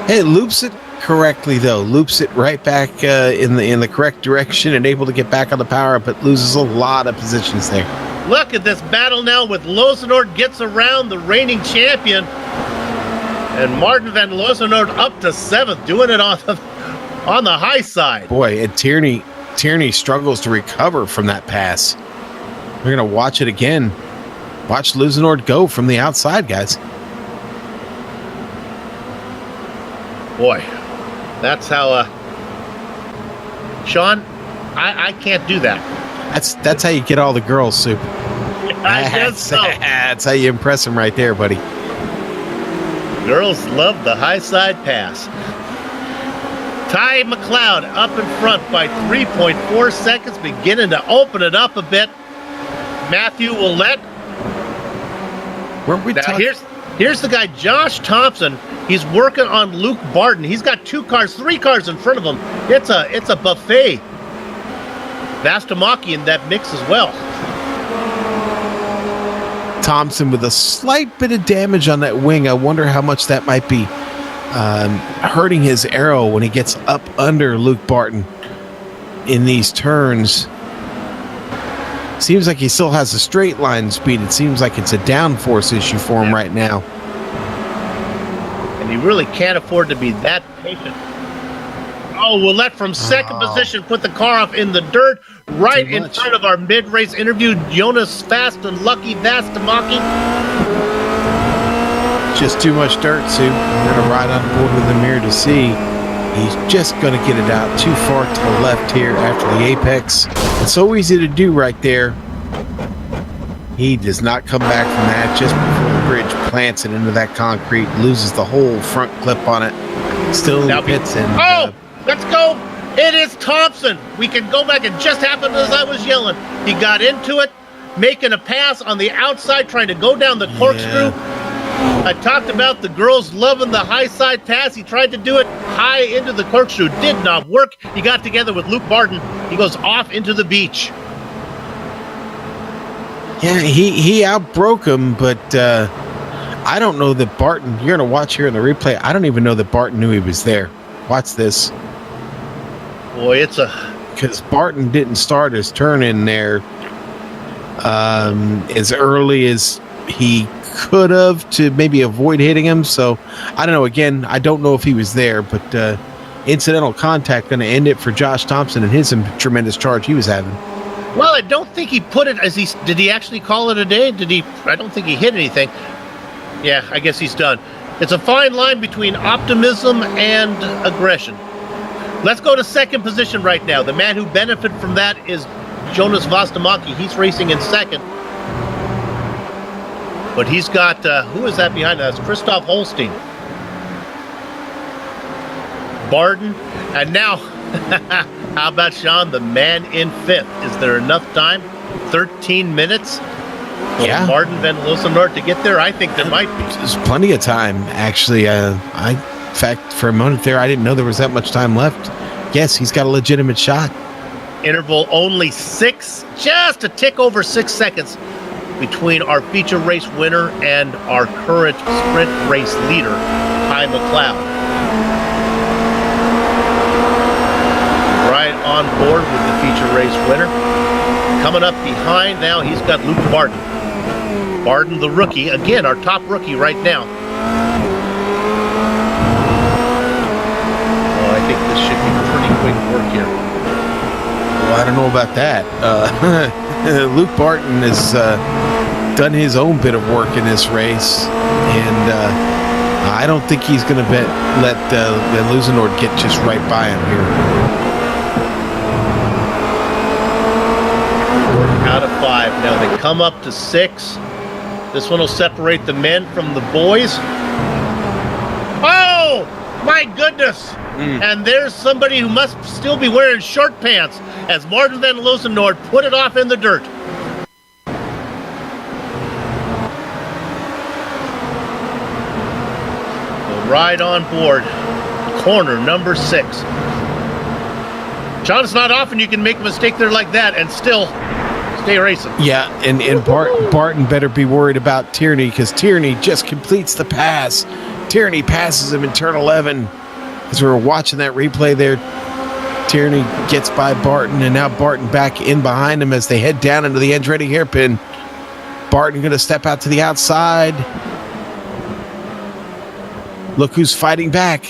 Hey, loops it correctly, though. Loops it right back in the correct direction and able to get back on the power, but loses a lot of positions there. Look at this battle now with Lozanord gets around the reigning champion. And Martin van Lozanord up to 7th, doing it on the high side. Boy, and Tierney Tierney struggles to recover from that pass. We're going to watch it again. Watch Luzenord go from the outside, guys. Boy, that's how... Sean, I can't do that. That's how you get all the girls, Soup. I guess so. That's how you impress them right there, buddy. Girls love the high side pass. Ty McLeod up in front by 3.4 seconds, beginning to open it up a bit. Matthew Willett. Weren't we Now talking? here's the guy, Josh Thompson. He's working on Luke Barton. He's got 3 cars in front of him. It's a buffet. Vastamaki in that mix as well. Thompson with a slight bit of damage on that wing. I wonder how much that might be hurting his arrow when he gets up under Luke Barton in these turns. Seems like he still has a straight line speed. It seems like it's a downforce issue for him right now. And he really can't afford to be that patient. Oh, Willett from second position put the car off in the dirt right in front of our mid-race interview. Jonas Fast and Lucky Vastamaki. Just too much dirt, Sue. We're going to ride on board with the mirror to see. He's just going to get it out too far to the left here after the apex. It's so easy to do right there. He does not come back from that just before the bridge plants it into that concrete, loses the whole front clip on it. Still in the pits. And, let's go. It is Thompson. We can go back. It just happened as I was yelling. He got into it, making a pass on the outside, trying to go down the corkscrew. I talked about the girls loving the high side pass. He tried to do it high into the corkscrew. Did not work. He got together with Luke Barton. He goes off into the beach. Yeah, he outbroke him, but I don't know that Barton, you're going to watch here in the replay, I don't even know that Barton knew he was there. Watch this. Boy, because Barton didn't start his turn in there as early as he could have to maybe avoid hitting him. So I don't know. Again, I don't know if he was there, but incidental contact going to end it for Josh Thompson and his tremendous charge he was having. Well, I don't think he put it as did he actually call it a day? I don't think he hit anything. Yeah, I guess he's done. It's a fine line between optimism and aggression. Let's go to second position right now. The man who benefited from that is Jonas Vastamaki. He's racing in second. But he's got, who is that behind us? Christoph Holstein. Barden. And now, how about Sean, the man in fifth? Is there enough time? 13 minutes? Yeah. Martin Van Losenort to get there? I think there might be. There's plenty of time, actually. In fact, for a moment there, I didn't know there was that much time left. Yes, he's got a legitimate shot. Interval only 6, just a tick over 6 seconds between our feature race winner and our current sprint race leader, Ty McLeod. Right on board with the feature race winner. Coming up behind now, he's got Luke Barton. Barton, the rookie, again, our top rookie right now. Oh, I think this should be pretty quick work here. Well, I don't know about that. Luke Barton has done his own bit of work in this race, and I don't think he's going to let Van Luzenord get just right by him here. Out of 5. Now they come up to 6. This one will separate the men from the boys. Oh, my goodness. And there's somebody who must still be wearing short pants as Martin Van Losenord put it off in the dirt. We'll ride on board. Corner number 6. John, it's not often you can make a mistake there like that and still stay racing. Yeah, and Barton better be worried about Tierney, because Tierney just completes the pass. Tierney passes him in turn 11. As we were watching that replay there, Tierney gets by Barton, and now Barton back in behind him as they head down into the Andretti hairpin. Barton going to step out to the outside. Look who's fighting back.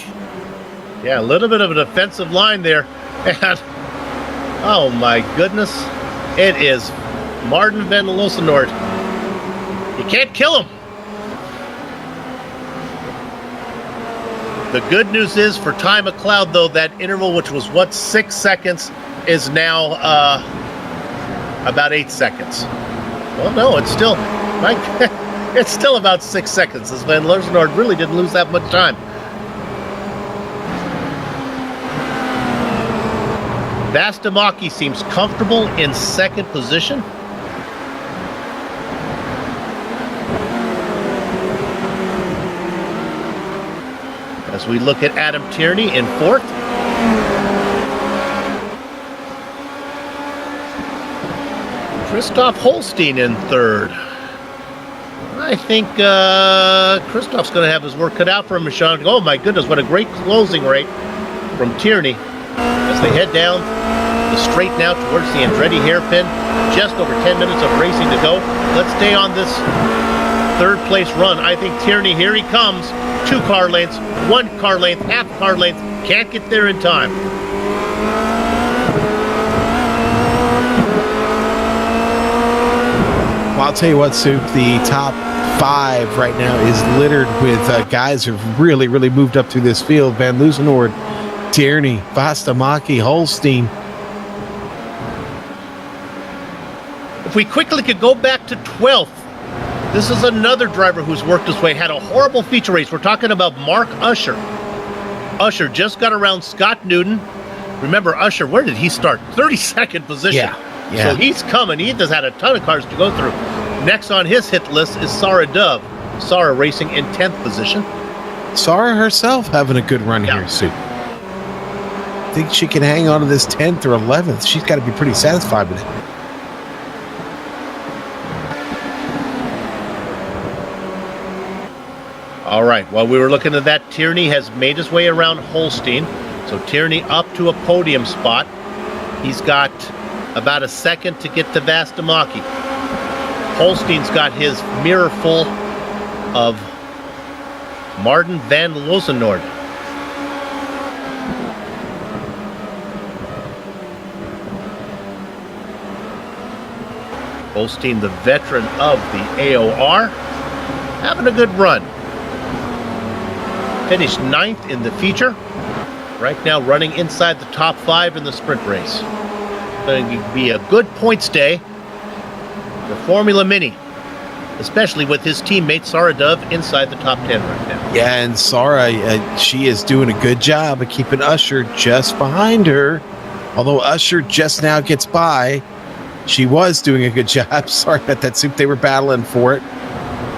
Yeah, a little bit of a defensive line there. And Oh my goodness. It is Martin van Loosenoord. You can't kill him. The good news is for Ty McLeod, though, that interval, which was 6 seconds, is now about 8 seconds. Well, no, it's still it's still about 6 seconds, as Van Loosenoord really didn't lose that much time. Vastamaki seems comfortable in second position. As we look at Adam Tierney in fourth. Christoph Holstein in third. I think Christoph's going to have his work cut out for him, Sean. Oh my goodness, what a great closing rate from Tierney as they head down the straight now towards the Andretti hairpin. Just over 10 minutes of racing to go. Let's stay on this third place run. I think Tierney, here he comes. 2 car lengths, 1 car length, half car length. Can't get there in time. Well, I'll tell you what, Soup, the top 5 right now is littered with guys who've really, really moved up through this field. Van Loosenoord, Tierney, Vastamaki, Holstein. If we quickly could go back to 12th, this is another driver who's worked his way, had a horrible feature race. We're talking about Mark Usher. Usher just got around Scott Newton. Remember, Usher, where did he start? 32nd position. Yeah. So he's coming. He just had a ton of cars to go through. Next on his hit list is Sarah Dove. Sarah racing in 10th position. Sarah herself having a good run here, Soup. I think she can hang on to this 10th or 11th. She's got to be pretty satisfied with it. All right, while we were looking at that, Tierney has made his way around Holstein. So Tierney up to a podium spot. He's got about a second to get to Vastamaki. Holstein's got his mirror full of Martin van Loosenoord. Holstein, the veteran of the AOR, having a good run. Finished 9th in the feature. Right now running inside the top 5 in the sprint race. Going to be a good points day for Formula Mini, especially with his teammate Sarah Dove inside the top 10 right now. Yeah, and Sarah, she is doing a good job of keeping Usher just behind her. Although Usher just now gets by, she was doing a good job. Sorry about that, Soup. They were battling for it.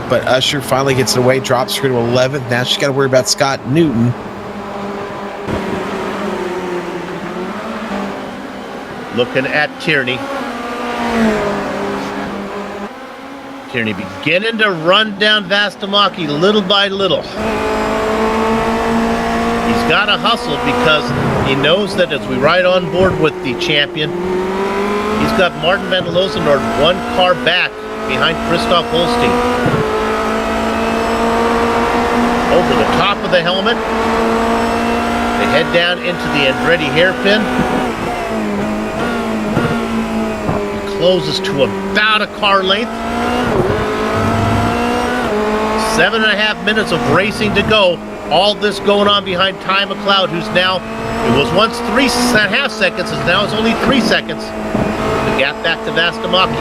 But Usher finally gets it away, drops her to 11th. Now she's got to worry about Scott Newton. Looking at Tierney. Tierney beginning to run down Vastamaki little by little. He's got to hustle because he knows that as we ride on board with the champion, he's got Martin van Loosenoord 1 car back behind Christoph Holstein. Over the top of the helmet. They head down into the Andretti hairpin. It closes to about a car length. 7.5 minutes of racing to go. All this going on behind Ty McLeod, who's now, it was once 3.5 seconds, and now it's only 3 seconds. The gap back to Vastamaki.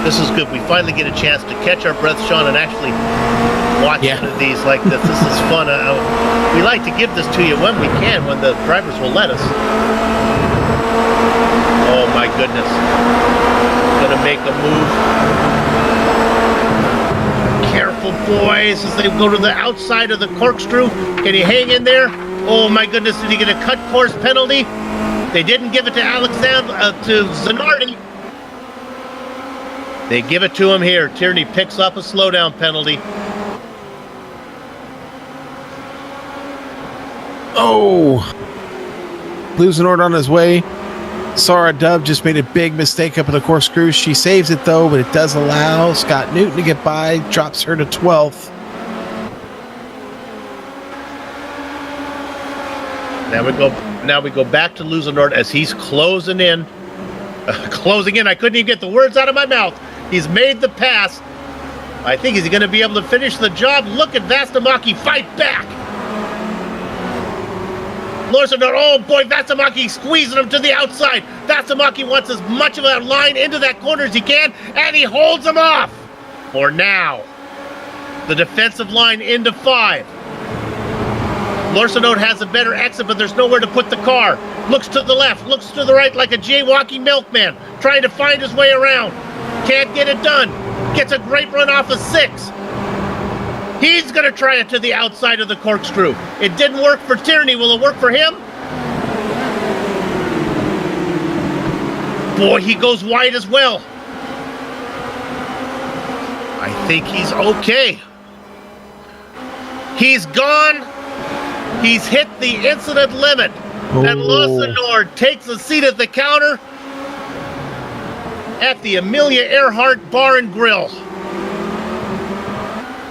This is good. We finally get a chance to catch our breath, Sean, and actually watch one of these like this. This is fun. We like to give this to you when we can, when the drivers will let us. Oh my goodness. Gonna make a move. Careful, boys, as they go to the outside of the corkscrew. Can he hang in there? Oh my goodness, did he get a cut course penalty? They didn't give it to to Zanardi. They give it to him here. Tierney picks up a slowdown penalty. Oh! Loosenoord on his way. Sarah Dove just made a big mistake up in the corkscrew. She saves it though, but it does allow Scott Newton to get by. Drops her to 12th. Now we go back to Lusenort as he's closing in. Closing in. I couldn't even get the words out of my mouth. He's made the pass. I think he's going to be able to finish the job. Look at Vastamaki fight back. Lusenort, oh boy, Vastamaki squeezing him to the outside. Vastamaki wants as much of a line into that corner as he can, and he holds him off. For now, the defensive line into 5. Lusenort has a better exit, but there's nowhere to put the car. Looks to the left, looks to the right like a jaywalking milkman, trying to find his way around. Can't get it done. Gets a great run off of 6. He's going to try it to the outside of the corkscrew. It didn't work for Tierney. Will it work for him? Boy, he goes wide as well. I think he's okay. He's gone. He's hit the incident limit. And Lusenort takes a seat at the counter at the Amelia Earhart Bar and Grill.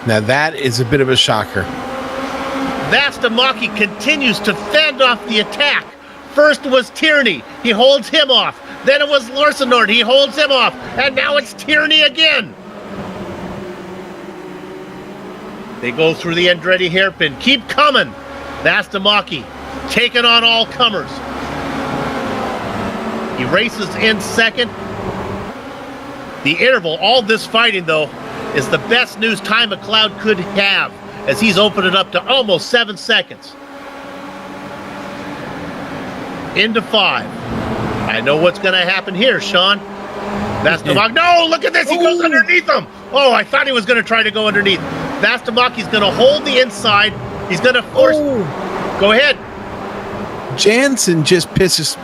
Now that is a bit of a shocker. Vastamaki continues to fend off the attack. First was Tierney. He holds him off. Then it was Lusenort. He holds him off. And now it's Tierney again. They go through the Andretti hairpin. Keep coming. Vastamaki taking on all comers. He races in second. The interval, all this fighting though, is the best news Ty McLeod could have, as he's opened it up to almost 7 seconds. Into 5. I know what's going to happen here, Sean. Vastamaki, no, look at this, he goes underneath him. Oh, I thought he was going to try to go underneath. Vastamaki's going to hold the inside. He's going to force. Go ahead. Jansen just pushes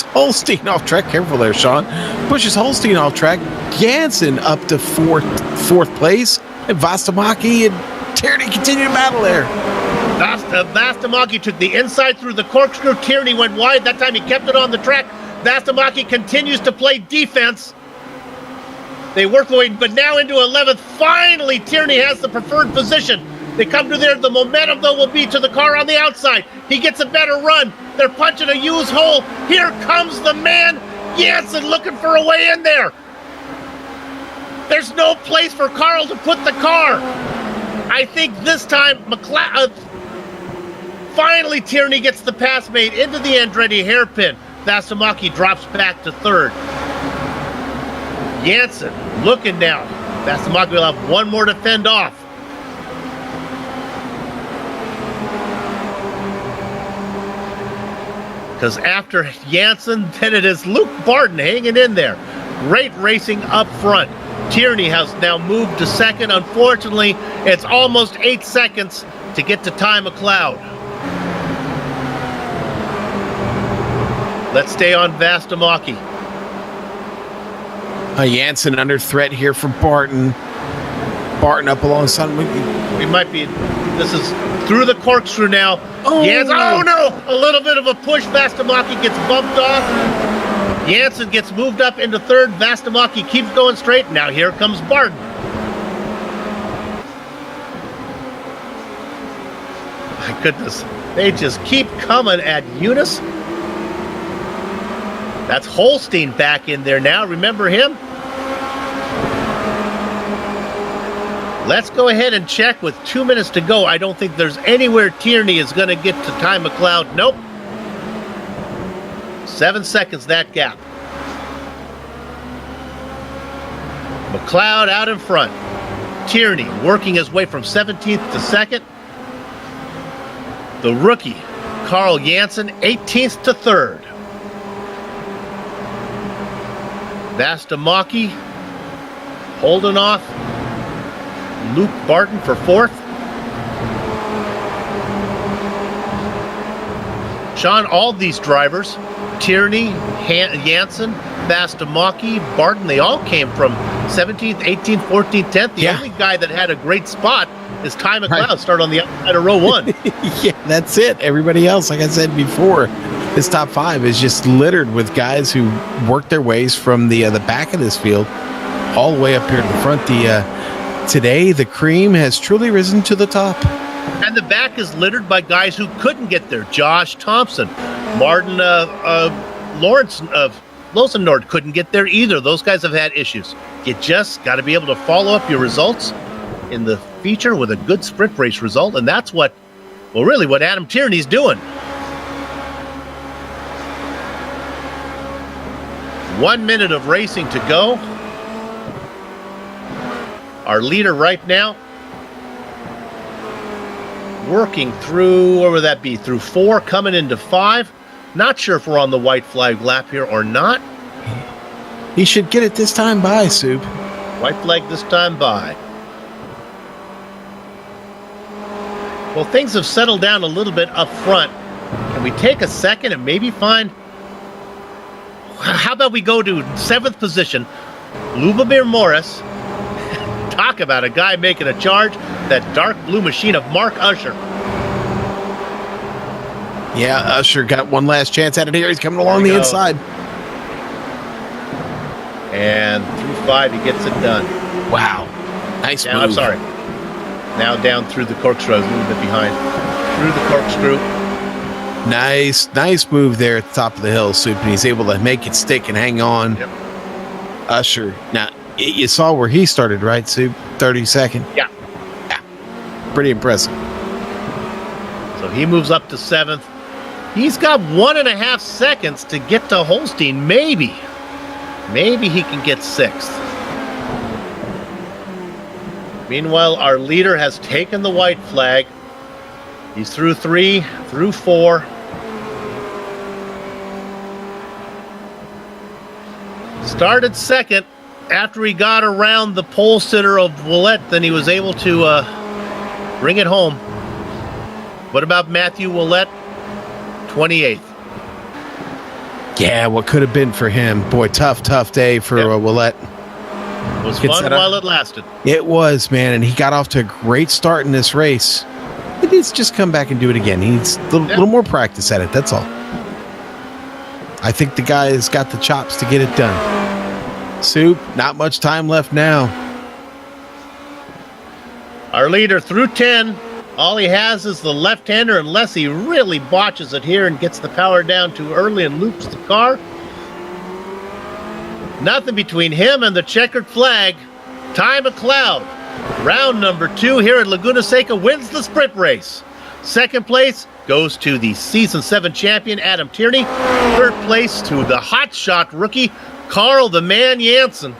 Holstein off track. Careful there, Sean. Pushes Holstein off track. Jansen up to fourth place. And Vastamaki and Tierney continue to battle there. Vastamaki took the inside through the corkscrew. Tierney went wide. That time he kept it on the track. Vastamaki continues to play defense. They work away, but now into 11th. Finally, Tierney has the preferred position. They come to there. The momentum, though, will be to the car on the outside. He gets a better run. They're punching a used hole. Here comes the man, Jansen, looking for a way in there. There's no place for Carl to put the car. I think this time, finally, Tierney gets the pass made into the Andretti hairpin. Vastamaki drops back to 3rd. Jansen looking now. Vastamaki will have one more to fend off. Because after Jansen, then it is Luke Barton hanging in there. Great racing up front. Tierney has now moved to 2nd. Unfortunately, it's almost 8 seconds to get to Ty McLeod. Let's stay on Vastamaki. Jansen under threat here for Barton. Barton up alongside. We might be. This is through the corkscrew now. Oh, Jansen, oh no! A little bit of a push. Vastamaki gets bumped off. Jansen gets moved up into 3rd. Vastamaki keeps going straight. Now here comes Barton. My goodness. They just keep coming at Eunice. That's Holstein back in there now. Remember him? Let's go ahead and check with 2 minutes to go. I don't think there's anywhere Tierney is going to get to Ty McLeod. Nope. 7 seconds, that gap. McLeod out in front. Tierney working his way from 17th to 2nd. The rookie, Carl Jansen, 18th to 3rd. Vastamaki holding off Luke Barton for 4th. Sean, all these drivers, Tierney, Jansen, Vastamaki, Barton, they all came from 17th, 18th, 14th, 10th. The only guy that had a great spot is Ty McLeod, start on the outside of row 1. Yeah, that's it. Everybody else, like I said before, this top 5 is just littered with guys who worked their ways from the back of this field all the way up here to the front. Today, the cream has truly risen to the top. And the back is littered by guys who couldn't get there. Josh Thompson, Martin Lawrence of Losennord couldn't get there either. Those guys have had issues. You just got to be able to follow up your results in the feature with a good sprint race result, and that's what Adam Tierney's doing. 1 minute of racing to go. Our leader right now working through, where would that be? Through 4, coming into 5. Not sure if we're on the white flag lap here or not. He should get it this time by, Soup. White flag this time by. Well, things have settled down a little bit up front. Can we take a second and maybe find... How about we go to 7th position, Lubomir Morris. Talk about a guy making a charge. That dark blue machine of Mark Usher. Yeah, Usher got one last chance at it here. He's coming along the inside. And through 5, he gets it done. Wow. Nice move. I'm sorry. Now down through the corkscrew. I was a little bit behind. Through the corkscrew. Nice move there at the top of the hill, Soup. And he's able to make it stick and hang on. Yep. Usher. Now, you saw where he started, right, Soup? 32nd. Yeah. Pretty impressive. So he moves up to 7th. He's got 1.5 seconds to get to Holstein. Maybe he can get 6th. Meanwhile, our leader has taken the white flag. He's through 3, through 4. Started 2nd. After he got around the pole sitter of Willett, then he was able to bring it home. What about Matthew Willett? 28th. Yeah, what could have been for him. Boy, tough day for Willett. It was fun while it lasted. It was, man, and he got off to a great start in this race. He needs to just come back and do it again. He needs a little more practice at it, that's all. I think the guy has got the chops to get it done. Soup, not much time left now. Our leader through 10. All he has is the left-hander unless he really botches it here and gets the power down too early and loops the car. Nothing between him and the checkered flag. Ty McLeod, round number 2 here at Laguna Seca, wins the sprint race. 2nd place goes to the Season 7 champion, Adam Tierney. 3rd place to the hotshot rookie, Carl the Man Jansen.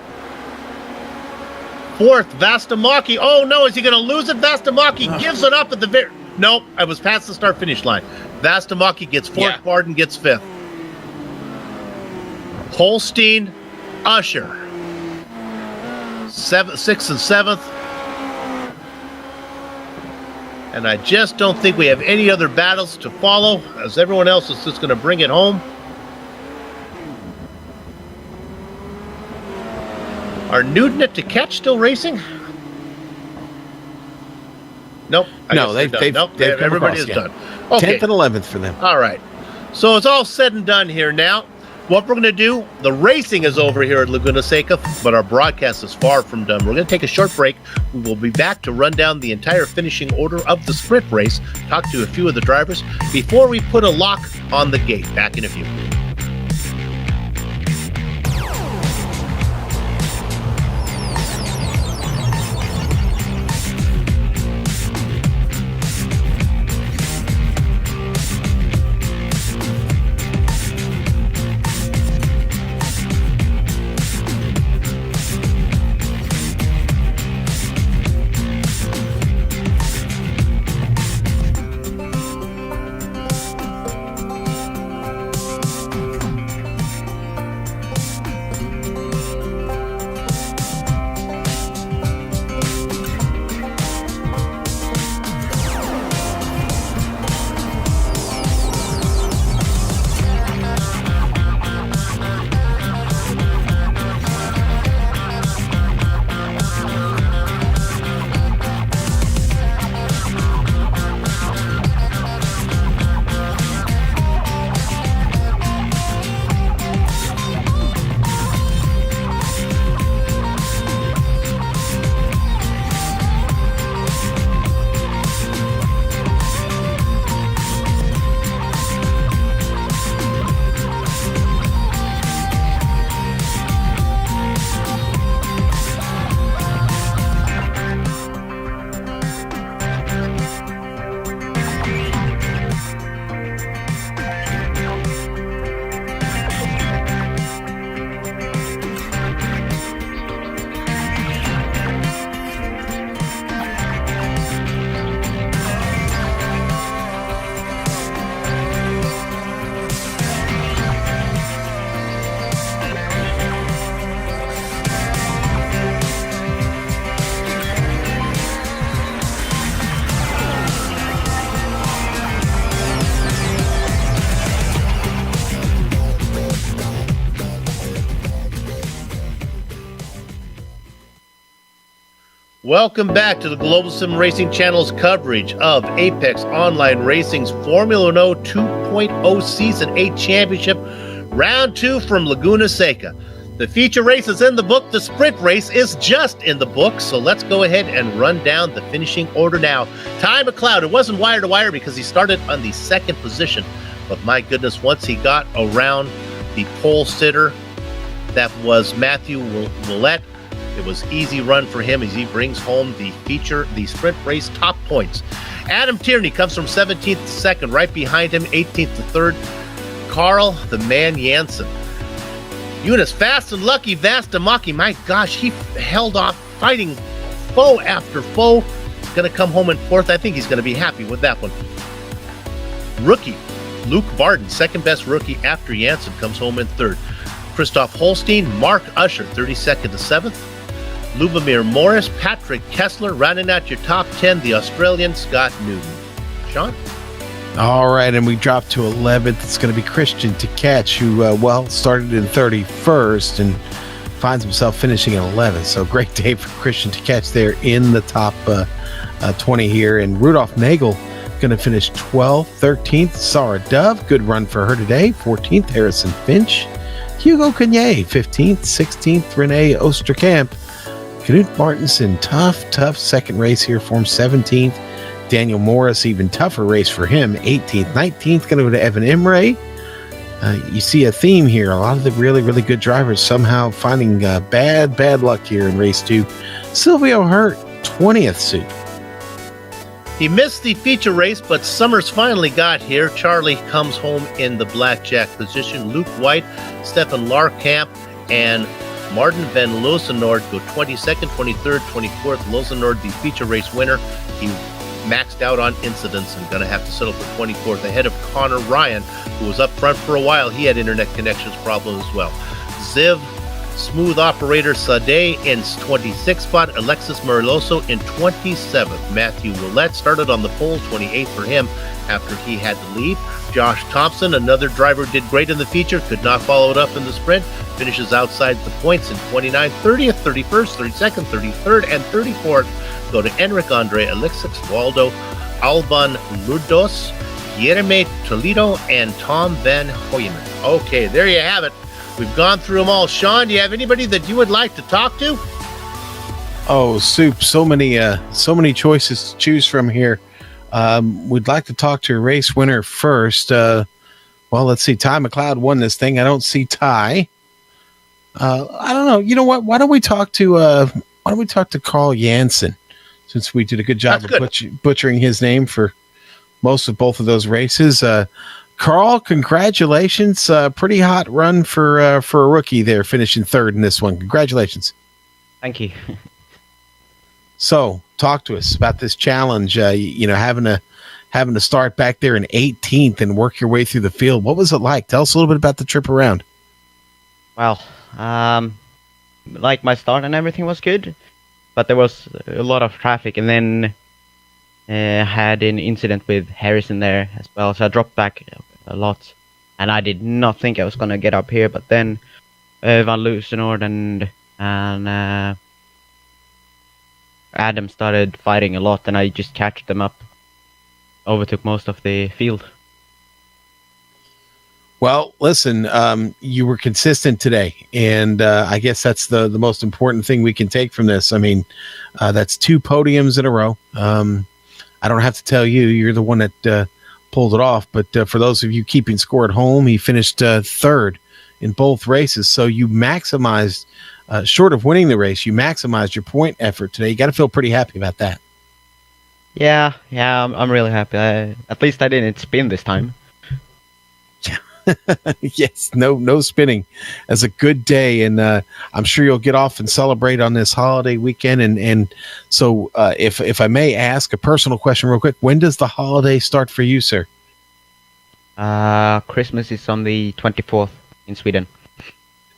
4th, Vastamaki. Oh no, is he going to lose it? Vastamaki gives it up at the very... Nope, I was past the start-finish line. Vastamaki gets 4th, Barden gets 5th. Holstein, Usher. 6th and 7th. And I just don't think we have any other battles to follow, as everyone else is just going to bring it home. Are Newton at to catch still racing? Nope. They've everybody is done. Okay. 10th and 11th for them. All right. So it's all said and done here now. What we're going to do, the racing is over here at Laguna Seca, but our broadcast is far from done. We're going to take a short break. We will be back to run down the entire finishing order of the sprint race, talk to a few of the drivers before we put a lock on the gate. Back in a few. Welcome back to the Global Sim Racing Channel's coverage of Apex Online Racing's Formula Renault 2.0 Season 8 Championship, Round 2 from Laguna Seca. The feature race is in the book. The sprint race is just in the book. So let's go ahead and run down the finishing order now. Ty McLeod, it wasn't wire to wire because he started on the second position. But my goodness, once he got around the pole sitter, that was Matthew Willett, it was easy run for him as he brings home the sprint race top points. Adam Tierney comes from 17th to 2nd, right behind him, 18th to 3rd. Carl, the man Janssen. Eunice, Fast and Lucky, Vastamaki, my gosh, he held off fighting foe after foe. He's going to come home in 4th. I think he's going to be happy with that one. Rookie, Luke Barton, second best rookie after Janssen, comes home in 3rd. Christoph Holstein, Mark Usher, 32nd to 7th. Lubomir Morris, Patrick Kessler, rounding out your top 10, the Australian Scott Newton. Sean? All right, and we dropped to 11th. It's going to be Christian Tkach, who, started in 31st and finds himself finishing in 11th. So great day for Christian Tkach there in the top 20 here. And Rudolph Nagel going to finish 12th. 13th, Sarah Dove. Good run for her today. 14th, Harrison Finch. Hugo Cagnier, 15th. 16th, Renee Osterkamp. Knut Martinson, tough second race here, formed 17th. Daniel Morris, even tougher race for him, 18th. 19th, going to go to Evan Imre. You see a theme here. A lot of the really, really good drivers somehow finding bad luck here in race 2. Silvio Hurt, 20th suit. He missed the feature race, but Summers finally got here. Charlie comes home in the blackjack position. Luke White, Stefan Larkamp, and Martin van Lozenord go 22nd, 23rd, 24th. Lozenord, the feature race winner. He maxed out on incidents and going to have to settle for 24th ahead of Connor Ryan, who was up front for a while. He had internet connections problems as well. Ziv, smooth operator Sade in 26th spot. Alexis Mariloso in 27th. Matthew Willett started on the pole, 28th for him after he had to leave. Josh Thompson, another driver, did great in the feature, could not follow it up in the sprint. Finishes outside the points in 29th, 30th, 31st, 32nd, 33rd, and 34th. Go to Enric Andre, Alexis Waldo, Alban Ludos, Guillermo Toledo, and Tom Van Hoyeman. Okay, there you have it. We've gone through them all. Sean, do you have anybody that you would like to talk to? Oh, Soup, so many choices to choose from here. We'd like to talk to a race winner first. Well, let's see. Ty McLeod won this thing. I don't see Ty. I don't know. You know what? Why don't we talk to Carl Janssen, since we did a good job of butchering his name for most of both of those races. Carl, congratulations. Pretty hot run for a rookie there, finishing 3rd in this one. Congratulations. Thank you. So, talk to us about this challenge. Having to start back there in 18th and work your way through the field. What was it like? Tell us a little bit about the trip around. Well, like my start and everything was good, but there was a lot of traffic, and then had an incident with Harrison there as well, so I dropped back a lot, and I did not think I was going to get up here, but then Van Lozenord and Adam started fighting a lot, and I just catched them up, overtook most of the field. Well, listen, you were consistent today, and I guess that's the most important thing we can take from this. I mean, that's 2 podiums in a row. I don't have to tell you, you're the one that pulled it off, but for those of you keeping score at home, he finished 3rd in both races, so you maximized, short of winning the race, you maximized your point effort today. You got to feel pretty happy about that. Yeah, I'm really happy. At least I didn't spin this time. Yes, no spinning. That's a good day, and I'm sure you'll get off and celebrate on this holiday weekend. And so, if I may ask a personal question real quick, when does the holiday start for you, sir? Christmas is on the 24th in Sweden.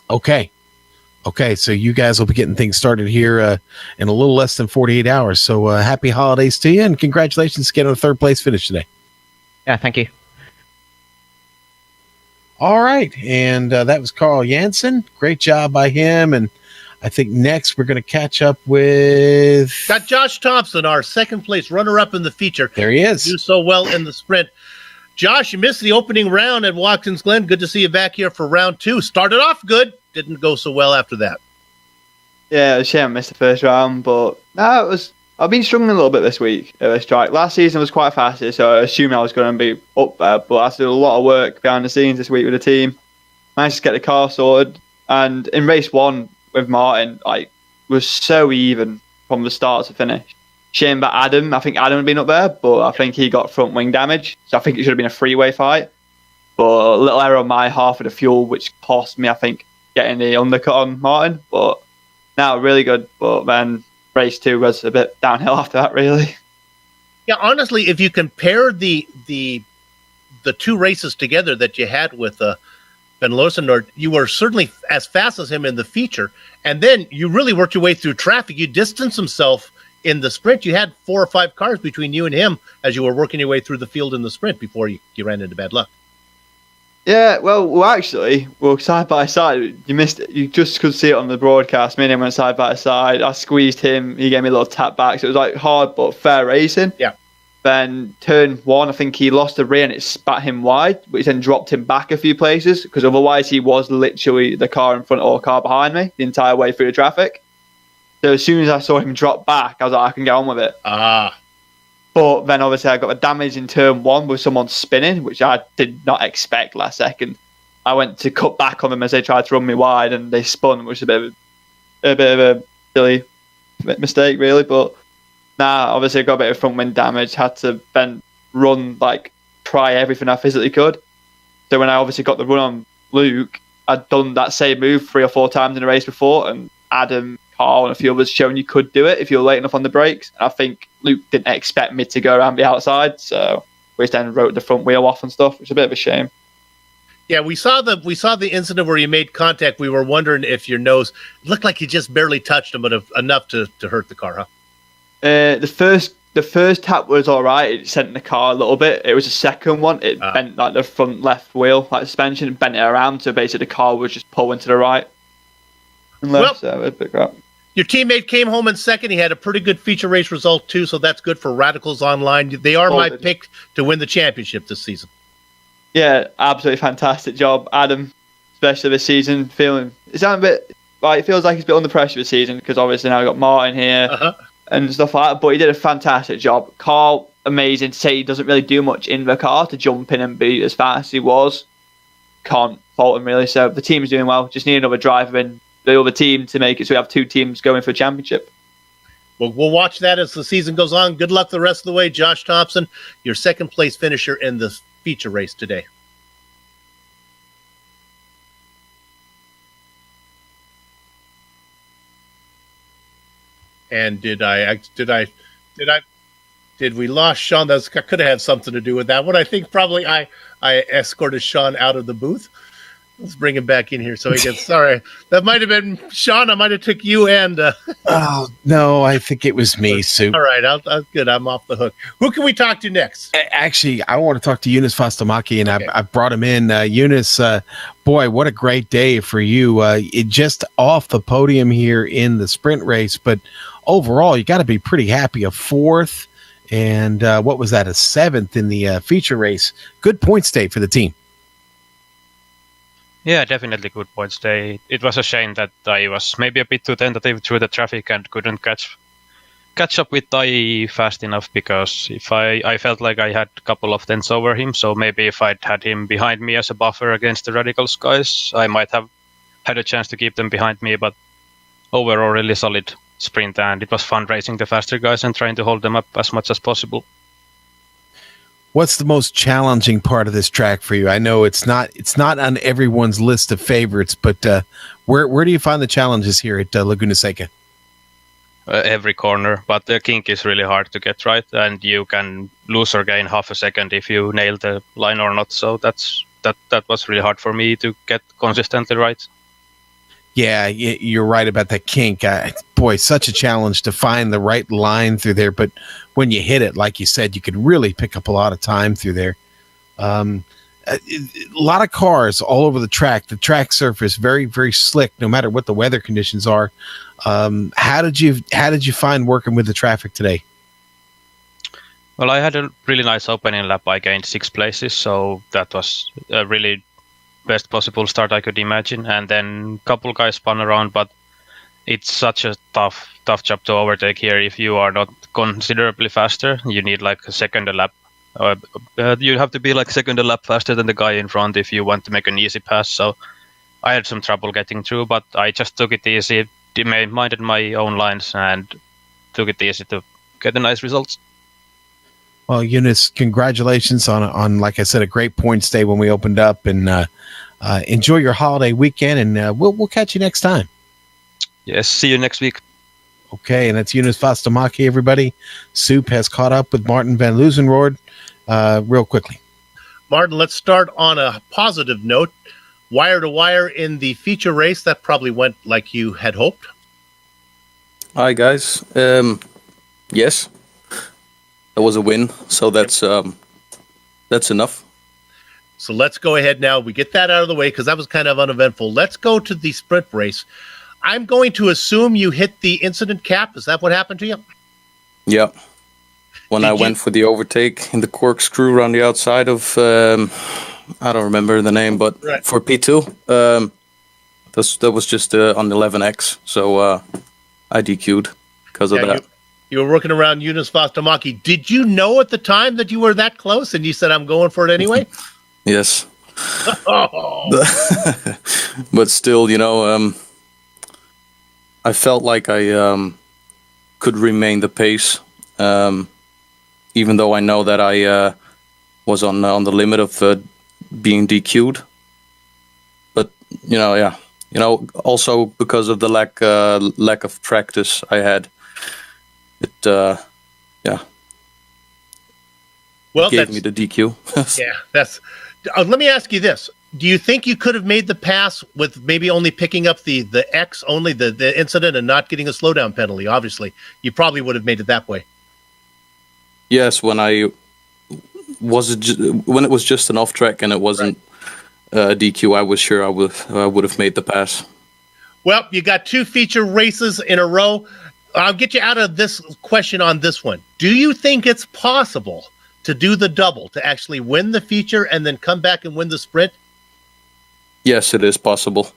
Okay, so you guys will be getting things started here in a little less than 48 hours. So happy holidays to you, and congratulations again on a 3rd place finish today. Yeah, thank you. All right, and that was Carl Janssen. Great job by him, and I think next we're going to catch up with... Got Josh Thompson, our second place runner-up in the feature. There he is. Do so well in the sprint. Josh, you missed the opening round at Watkins Glen. Good to see you back here for round 2. Started off good. Didn't go so well after that. Yeah, it was a shame I missed the first round, but no, I've been struggling a little bit this week at this track. Last season was quite fast, so I assumed I was going to be up there, but I had to do a lot of work behind the scenes this week with the team. Managed to get the car sorted, and in race 1 with Martin, was so even from the start to finish. Shame about Adam. I think Adam had been up there, but I think he got front wing damage, so I think it should have been a freeway fight. But a little error on my half of the fuel, which cost me, I think, getting the undercut on Martin. But now really good. But then race 2 was a bit downhill after that, really. Yeah, honestly, if you compare the 2 races together that you had with Ben Losenord, you were certainly as fast as him in the feature, and then you really worked your way through traffic. You distanced himself in the sprint. You had 4 or 5 cars between you and him as you were working your way through the field in the sprint before you ran into bad luck. Yeah, well, actually, side by side. You missed it. You just could see it on the broadcast. Me and him went side by side. I squeezed him. He gave me a little tap back. So it was hard but fair racing. Yeah. Then turn 1, I think he lost the rear and it spat him wide, which then dropped him back a few places because otherwise he was literally the car in front or car behind me the entire way through the traffic. So as soon as I saw him drop back, I was like, I can get on with it. But then obviously I got the damage in turn 1 with someone spinning, which I did not expect last second. I went to cut back on them as they tried to run me wide and they spun, which was a bit of a silly mistake, really. But obviously I got a bit of front wing damage, had to then run, try everything I physically could. So when I obviously got the run on Luke, I'd done that same move 3 or 4 times in the race before, and Adam, Carl, and a few others showing you could do it if you were late enough on the brakes. And I think Luke didn't expect me to go around the outside, so we then wrote the front wheel off and stuff, which is a bit of a shame. Yeah, we saw the incident where you made contact. We were wondering if your nose looked like you just barely touched him, but enough to hurt the car, huh? The first tap was all right. It sent the car a little bit. It was the second one. It bent the front left wheel, suspension, and bent it around. So basically, the car was just pulling to the right and left. So it was a bit crap. Your teammate came home in second. He had a pretty good feature race result too, so that's good for Radicals Online. They are my pick to win the championship this season. Yeah, absolutely fantastic job, Adam. Especially this season, it sounds a bit it feels like he's a bit under pressure this season because obviously now we've got Martin here. And stuff like that, but he did a fantastic job. Carl, amazing to say he doesn't really do much in the car to jump in and be as fast as he was. Can't fault him really. So the team's doing well. Just need another driver in the other team to make it so we have 2 teams going for a championship. Well, we'll watch that as the season goes on. Good luck the rest of the way, Josh Thompson, your second place finisher in the feature race today. And did we lost Sean? That could have had something to do with that one. I think probably I escorted Sean out of the booth. Let's bring him back in here so he gets. Sorry, that might have been Sean. I might have took you and. Oh no, I think it was me, Sue. All right, I'll good. I'm off the hook. Who can we talk to next? Actually, I want to talk to Eunice Fastamaki, and okay. I brought him in. Eunice, boy, what a great day for you! It just off the podium here in the sprint race, but overall, you got to be pretty happy. A 4th, and what was that? A 7th in the feature race. Good points day for the team. Yeah, definitely good points day. It was a shame that I was maybe a bit too tentative through the traffic and couldn't catch up with Tai fast enough, because if I felt like I had a couple of tenths over him, so maybe if I'd had him behind me as a buffer against the Radicals guys, I might have had a chance to keep them behind me. But overall, really solid sprint, and it was fun racing the faster guys and trying to hold them up as much as possible. What's the most challenging part of this track for you? I know it's not on everyone's list of favorites, but where do you find the challenges here at Laguna Seca? Every corner, but the kink is really hard to get right, and you can lose or gain half a second if you nail the line or not. So that was really hard for me to get consistently right. Yeah, you're right about that kink. Boy, such a challenge to find the right line through there. But when you hit it, like you said, you could really pick up a lot of time through there. a lot of cars all over the track. The track surface very, very slick, no matter what the weather conditions are. How did you find working with the traffic today? Well, I had a really nice opening lap. I gained 6 places, so that was a really best possible start I could imagine. And then a couple guys spun around, but it's such a tough job to overtake here. If you are not considerably faster, you need like a second a lap. You have to be like second a lap faster than the guy in front if you want to make an easy pass. So I had some trouble getting through, but I just took it easy, minded my own lines, and took it easy to get the nice results. Well, Eunice, congratulations on like I said, a great points day when we opened up, and enjoy your holiday weekend, and we'll catch you next time. Yes, see you next week. Okay, and that's Eunice Vastamaki, everybody. Soup has caught up with Martin van Loosenroord real quickly. Martin, let's start on a positive note. Wire to wire in the feature race, that probably went like you had hoped. Hi, guys. Yes, that was a win, so that's enough. So let's go ahead now. We get that out of the way because that was kind of uneventful. Let's go to the sprint race. I'm going to assume you hit the incident cap. Is that what happened to you? Yeah. When I went for the overtake in the corkscrew around the outside of, I don't remember the name, but right. For P2, that was just on 11X. So I DQ'd because of that. You were working around Eunice Vastamaki. Did you know at the time that you were that close and you said, I'm going for it anyway? Yes. Oh. But still, I felt like I could remain the pace, even though I know that I was on the limit of being DQ'd. But also because of the lack of practice I had, it gave me the DQ. Yeah, that's. Let me ask you this. Do you think you could have made the pass with maybe only picking up the X, only the incident, and not getting a slowdown penalty? Obviously, you probably would have made it that way. Yes, when it was just an off track and it wasn't a DQ, I was sure I would have made the pass. Well, you got 2 feature races in a row. I'll get you out of this question on this one. Do you think it's possible to do the double, to actually win the feature and then come back and win the sprint? Yes, it is possible.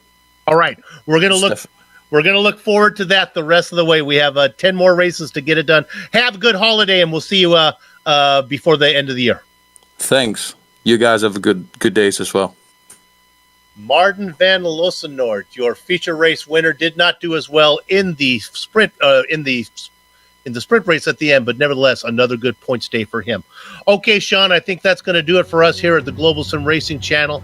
All right, we're gonna look forward to that the rest of the way. We have 10 more races to get it done. Have a good holiday, and we'll see you before the end of the year. Thanks. You guys have a good days as well. Martin van Loosenroord, your feature race winner, did not do as well in the sprint in the sprint race at the end, but nevertheless, another good points day for him. Okay, Sean, I think that's going to do it for us here at the Global Sim Racing channel.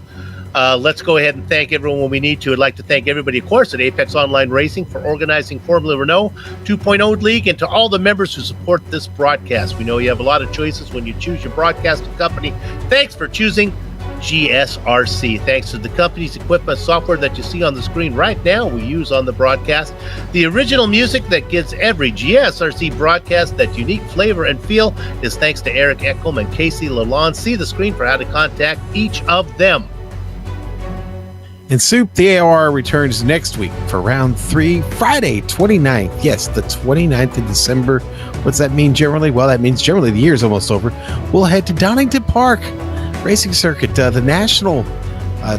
Let's go ahead and thank everyone when we need to. I'd like to thank everybody, of course, at Apex Online Racing for organizing Formula Renault 2.0 League, and to all the members who support this broadcast. We know you have a lot of choices when you choose your broadcasting company. Thanks for choosing GSRC. Thanks to the company's equipment software that you see on the screen right now we use on the broadcast. The original music that gives every GSRC broadcast that unique flavor and feel is thanks to Eric Echolm and Casey Lalonde. See the screen for how to contact each of them. In Soup, the AOR returns next week for round 3, Friday, 29th. Yes, the 29th of December. What's that mean generally? Well, that means generally the year's almost over. We'll head to Donington Park Racing Circuit, the national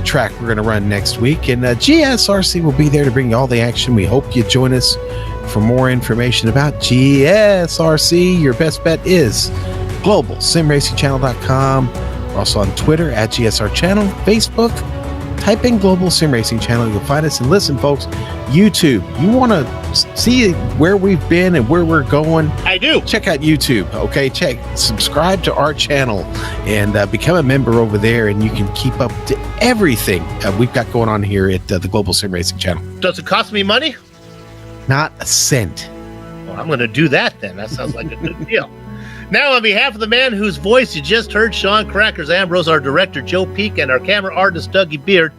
track we're going to run next week. And GSRC will be there to bring you all the action. We hope you join us. For more information about GSRC, your best bet is globalsimracingchannel.com. We're also on Twitter at GSR Channel, Facebook. Type in Global Sim Racing Channel. You'll find us. And listen, folks, YouTube. You want to see where we've been and where we're going? I do. Check out YouTube. Okay, subscribe to our channel and become a member over there, and you can keep up to everything we've got going on here at the Global Sim Racing Channel. Does it cost me money? Not a cent. Well, I'm going to do that then. That sounds like a good deal. Now, on behalf of the man whose voice you just heard, Sean Crackers Ambrose, our director, Joe Peak, and our camera artist, Dougie Beard,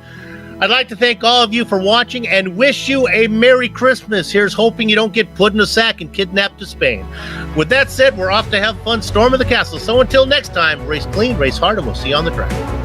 I'd like to thank all of you for watching and wish you a Merry Christmas. Here's hoping you don't get put in a sack and kidnapped to Spain. With that said, we're off to have fun storming the castle. So until next time, race clean, race hard, and we'll see you on the track.